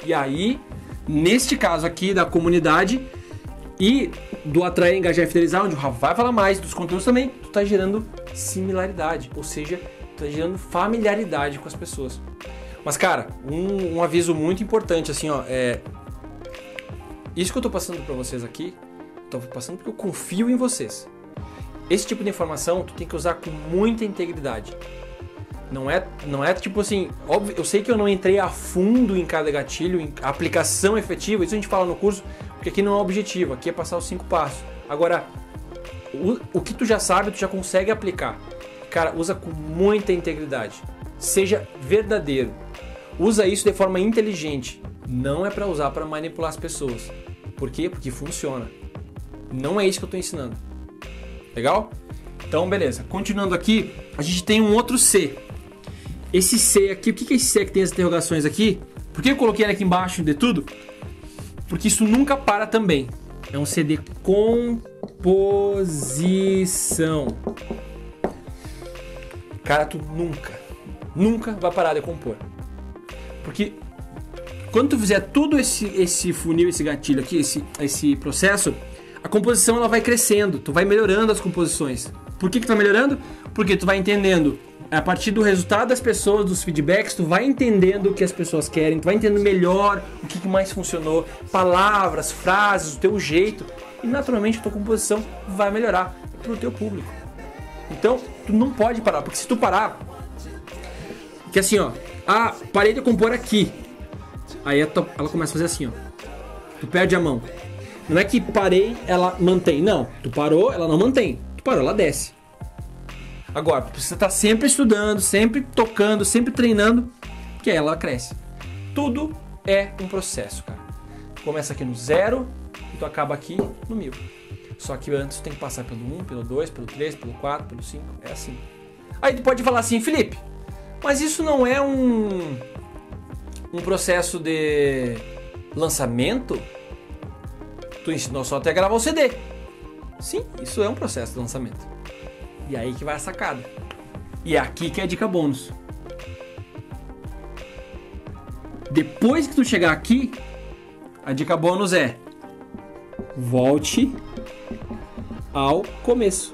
E aí, neste caso aqui da comunidade e do atrair, engajar e fidelizar, onde o Rafa vai falar mais dos conteúdos também, tu tá gerando similaridade, ou seja, tu tá gerando familiaridade com as pessoas. Mas cara, um aviso muito importante assim, ó, isso que eu tô passando pra vocês aqui, tô passando porque eu confio em vocês. Esse tipo de informação tu tem que usar com muita integridade. Não é tipo assim, óbvio, eu sei que eu não entrei a fundo em cada gatilho, em aplicação efetiva, isso a gente fala no curso, porque aqui não é o objetivo, aqui é passar os 5 passos. Agora, o que tu já sabe, tu já consegue aplicar. Cara, usa com muita integridade. Seja verdadeiro. Usa isso de forma inteligente. Não é para usar para manipular as pessoas. Por quê? Porque funciona. Não é isso que eu tô ensinando. Legal? Então, beleza. Continuando aqui, a gente tem um outro C. Esse C aqui, o que é esse C que tem as interrogações aqui? Por que eu coloquei ele aqui embaixo de tudo? Porque isso nunca para também. É um C de composição. Cara, tu nunca vai parar de compor. Porque quando tu fizer todo esse funil, esse gatilho aqui, esse processo, a composição ela vai crescendo, tu vai melhorando as composições. Por que tu tá melhorando? Porque tu vai entendendo, a partir do resultado das pessoas, dos feedbacks, tu vai entendendo o que as pessoas querem, tu vai entendendo melhor o que mais funcionou, palavras, frases, o teu jeito, e naturalmente a tua composição vai melhorar pro teu público. Então, tu não pode parar, porque se tu parar, que assim, ó, parei de compor aqui, aí ela começa a fazer assim, ó, tu perde a mão. Não é que parei, ela mantém, não, tu parou, ela não mantém, tu parou, ela desce. Agora, tu precisa estar sempre estudando, sempre tocando, sempre treinando, que aí ela cresce. Tudo é um processo, cara. Começa aqui no 0 e tu acaba aqui no 1000. Só que antes tu tem que passar pelo 1, pelo 2, pelo 3, pelo 4, pelo 5, é assim. Aí tu pode falar assim, Felipe, mas isso não é um processo de lançamento? Tu ensinou só até gravar o CD. Sim, isso é um processo de lançamento. E aí que vai a sacada. E é aqui que é a dica bônus. Depois que tu chegar aqui, a dica bônus é: volte ao começo.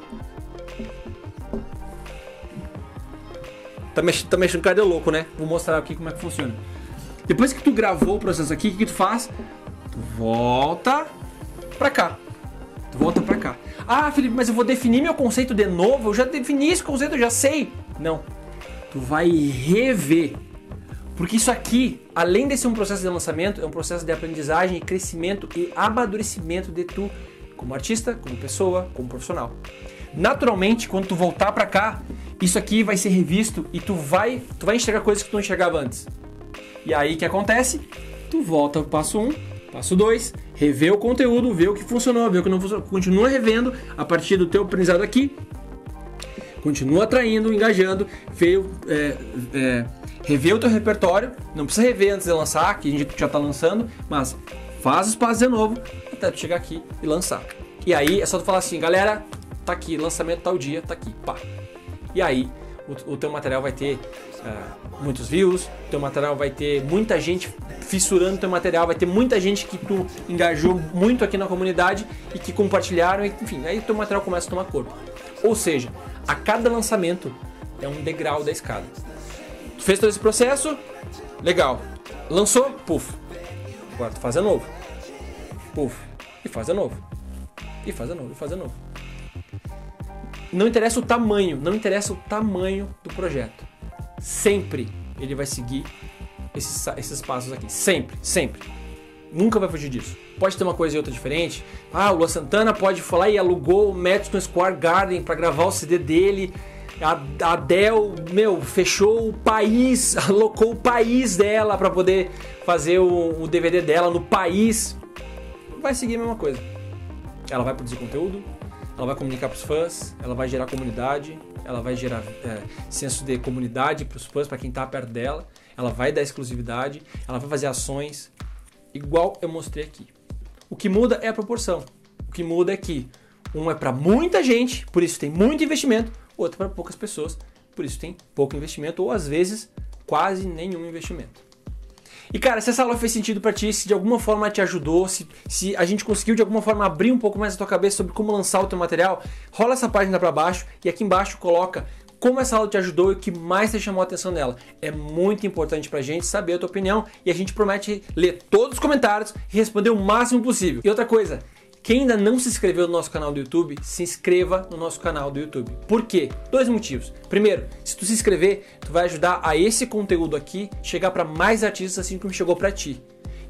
Tá mexendo cara de louco, né? Vou mostrar aqui como é que funciona. Depois que tu gravou o processo aqui, o que tu faz? Tu volta pra cá. Tu volta pra cá. Ah, Felipe, mas eu vou definir meu conceito de novo? Eu já defini esse conceito, eu já sei. Não. Tu vai rever. Porque isso aqui, além de ser um processo de lançamento, é um processo de aprendizagem, crescimento e amadurecimento de tu como artista, como pessoa, como profissional. Naturalmente, quando tu voltar pra cá, isso aqui vai ser revisto e tu vai enxergar coisas que tu não enxergava antes. E aí o que acontece? Tu volta pro passo 1, passo 2, rever o conteúdo, ver o que funcionou, ver o que não funcionou, continua revendo a partir do teu aprendizado aqui, continua atraindo, engajando, rever o teu repertório, não precisa rever antes de lançar, que a gente já está lançando, mas faz os passos de novo até tu chegar aqui e lançar. E aí é só tu falar assim, galera, tá aqui, lançamento tal dia, tá aqui, pá. E aí o teu material vai ter muitos views, o teu material vai ter muita gente fissurando o teu material, vai ter muita gente que tu engajou muito aqui na comunidade e que compartilharam, enfim, aí o teu material começa a tomar corpo. Ou seja, a cada lançamento é um degrau da escada. Tu fez todo esse processo, legal, lançou, puf, agora tu faz de novo, puf, e faz de novo, e faz de novo, e faz de novo. Não interessa o tamanho do projeto. Sempre ele vai seguir esses passos aqui. Sempre. Nunca vai fugir disso. Pode ter uma coisa e outra diferente. Ah, o Luan Santana pode falar e alugou o Madison Square Garden para gravar o CD dele. A Adele, fechou o país, alocou o país dela para poder fazer o DVD dela no país. Vai seguir a mesma coisa. Ela vai produzir conteúdo, ela vai comunicar para os fãs, ela vai gerar comunidade, ela vai gerar senso de comunidade para os fãs, para quem está perto dela, ela vai dar exclusividade, ela vai fazer ações, igual eu mostrei aqui. O que muda é a proporção. O que muda é que um é para muita gente, por isso tem muito investimento, outro para poucas pessoas, por isso tem pouco investimento, ou às vezes quase nenhum investimento. E cara, se essa aula fez sentido pra ti, se de alguma forma te ajudou, se a gente conseguiu de alguma forma abrir um pouco mais a tua cabeça sobre como lançar o teu material, rola essa página pra baixo e aqui embaixo coloca como essa aula te ajudou e o que mais te chamou a atenção dela. É muito importante pra gente saber a tua opinião e a gente promete ler todos os comentários e responder o máximo possível. E outra coisa, quem ainda não se inscreveu no nosso canal do YouTube, se inscreva no nosso canal do YouTube. Por quê? 2 motivos. Primeiro, se tu se inscrever, tu vai ajudar a esse conteúdo aqui chegar para mais artistas assim como chegou para ti.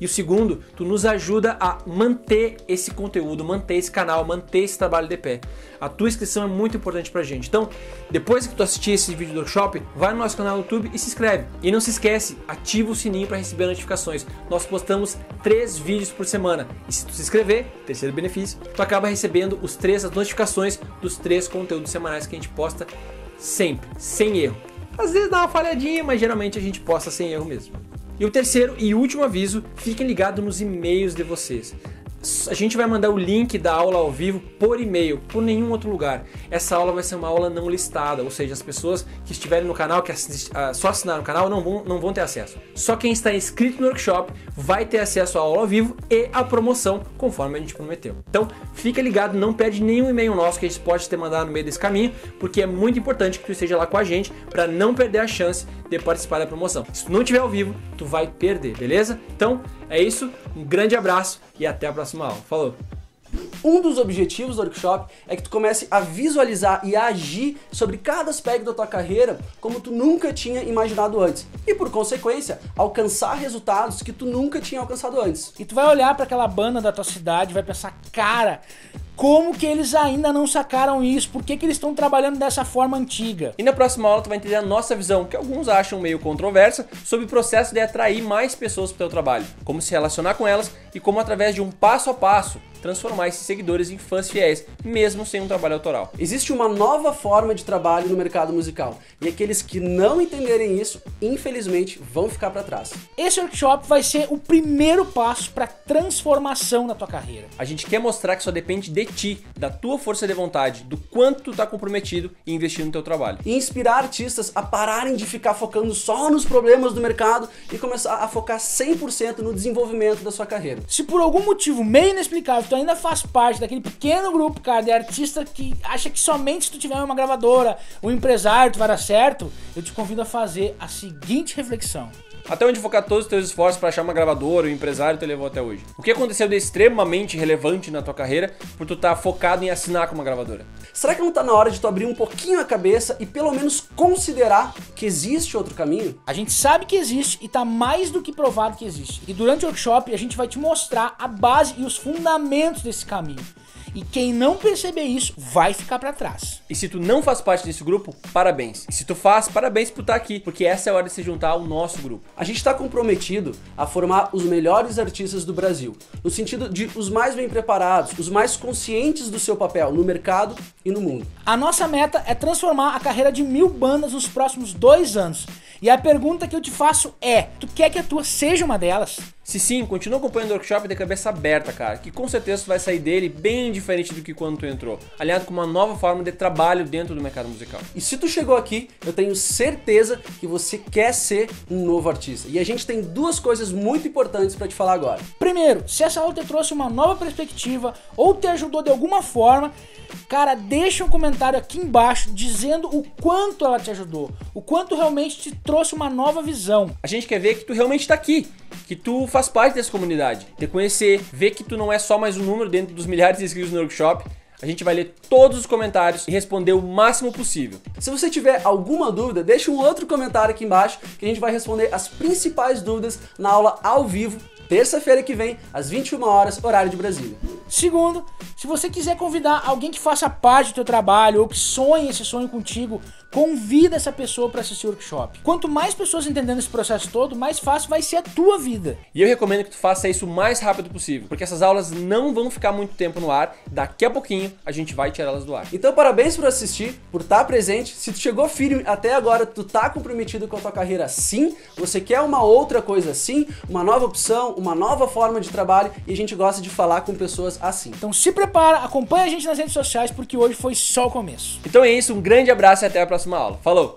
E o segundo, tu nos ajuda a manter esse conteúdo, manter esse canal, manter esse trabalho de pé. A tua inscrição é muito importante pra gente. Então, depois que tu assistir esse vídeo do workshop, vai no nosso canal do YouTube e se inscreve. E não se esquece, ativa o sininho para receber notificações. Nós postamos 3 vídeos por semana. E se tu se inscrever, terceiro benefício, tu acaba recebendo as notificações dos 3 conteúdos semanais que a gente posta sempre, sem erro. Às vezes dá uma falhadinha, mas geralmente a gente posta sem erro mesmo. E o terceiro e último aviso, fiquem ligados nos e-mails de vocês. A gente vai mandar o link da aula ao vivo por e-mail, por nenhum outro lugar. Essa aula vai ser uma aula não listada, ou seja, as pessoas que estiverem no canal, que só assinaram o canal, não vão ter acesso. Só quem está inscrito no workshop vai ter acesso à aula ao vivo e à promoção, conforme a gente prometeu. Então, fica ligado, não perde nenhum e-mail nosso que a gente pode ter mandado no meio desse caminho, porque é muito importante que tu esteja lá com a gente para não perder a chance de participar da promoção. Se tu não estiver ao vivo, tu vai perder, beleza? Então, é isso, um grande abraço e até a próxima aula. Falou! Um dos objetivos do workshop é que tu comece a visualizar e a agir sobre cada aspecto da tua carreira como tu nunca tinha imaginado antes. E por consequência, alcançar resultados que tu nunca tinha alcançado antes. E tu vai olhar para aquela banda da tua cidade e vai pensar, cara, como que eles ainda não sacaram isso? Por que eles estão trabalhando dessa forma antiga? E na próxima aula tu vai entender a nossa visão, que alguns acham meio controversa, sobre o processo de atrair mais pessoas para o teu trabalho, como se relacionar com elas e como através de um passo a passo transformar esses seguidores em fãs fiéis, mesmo sem um trabalho autoral. Existe uma nova forma de trabalho no mercado musical, e aqueles que não entenderem isso, infelizmente, vão ficar para trás. Esse workshop vai ser o primeiro passo para transformação na tua carreira. A gente quer mostrar que só depende de ti, da tua força de vontade, do quanto tu tá comprometido em investir no teu trabalho. E inspirar artistas a pararem de ficar focando só nos problemas do mercado e começar a focar 100% no desenvolvimento da sua carreira. Se por algum motivo meio inexplicável tu ainda faz parte daquele pequeno grupo, cara, de artista que acha que somente se tu tiver uma gravadora, um empresário, tu vai dar certo, eu te convido a fazer a seguinte reflexão. Até onde focar todos os teus esforços para achar uma gravadora, um empresário te levou até hoje? O que aconteceu de extremamente relevante na tua carreira por tu estar focado em assinar com uma gravadora? Será que não tá na hora de tu abrir um pouquinho a cabeça e pelo menos considerar que existe outro caminho? A gente sabe que existe e tá mais do que provado que existe. E durante o workshop a gente vai te mostrar a base e os fundamentos desse caminho. E quem não perceber isso vai ficar pra trás. E se tu não faz parte desse grupo, parabéns. E se tu faz, parabéns por estar aqui, porque essa é a hora de se juntar ao nosso grupo. A gente está comprometido a formar os melhores artistas do Brasil, no sentido de os mais bem preparados, os mais conscientes do seu papel no mercado e no mundo. A nossa meta é transformar a carreira de 1000 bandas nos próximos 2 anos. E a pergunta que eu te faço é, tu quer que a tua seja uma delas? Se sim, continua acompanhando o workshop de cabeça aberta, cara, que com certeza tu vai sair dele bem diferente do que quando tu entrou, alinhado com uma nova forma de trabalho dentro do mercado musical. E se tu chegou aqui, eu tenho certeza que você quer ser um novo artista. E a gente tem 2 coisas muito importantes para te falar agora. Primeiro, se essa aula te trouxe uma nova perspectiva ou te ajudou de alguma forma, cara, deixa um comentário aqui embaixo dizendo o quanto ela te ajudou, o quanto realmente te trouxe uma nova visão. A gente quer ver que tu realmente tá aqui, que tu faz parte dessa comunidade, te conhecer, ver que tu não é só mais um número dentro dos milhares de inscritos no workshop. A gente vai ler todos os comentários e responder o máximo possível. Se você tiver alguma dúvida, deixa um outro comentário aqui embaixo que a gente vai responder as principais dúvidas na aula ao vivo, terça-feira que vem, às 21 horas, horário de Brasília. Segundo, se você quiser convidar alguém que faça parte do teu trabalho ou que sonhe esse sonho contigo, convida essa pessoa para assistir o workshop. Quanto mais pessoas entendendo esse processo todo, mais fácil vai ser a tua vida. E eu recomendo que tu faça isso o mais rápido possível, porque essas aulas não vão ficar muito tempo no ar, daqui a pouquinho a gente vai tirar elas do ar. Então parabéns por assistir, por estar presente. Se tu chegou firme até agora, tu tá comprometido com a tua carreira sim, você quer uma outra coisa sim, uma nova opção, uma nova forma de trabalho, e a gente gosta de falar com pessoas assim. Então se prepara, acompanha a gente nas redes sociais, porque hoje foi só o começo. Então é isso, um grande abraço e até a próxima aula. Falou!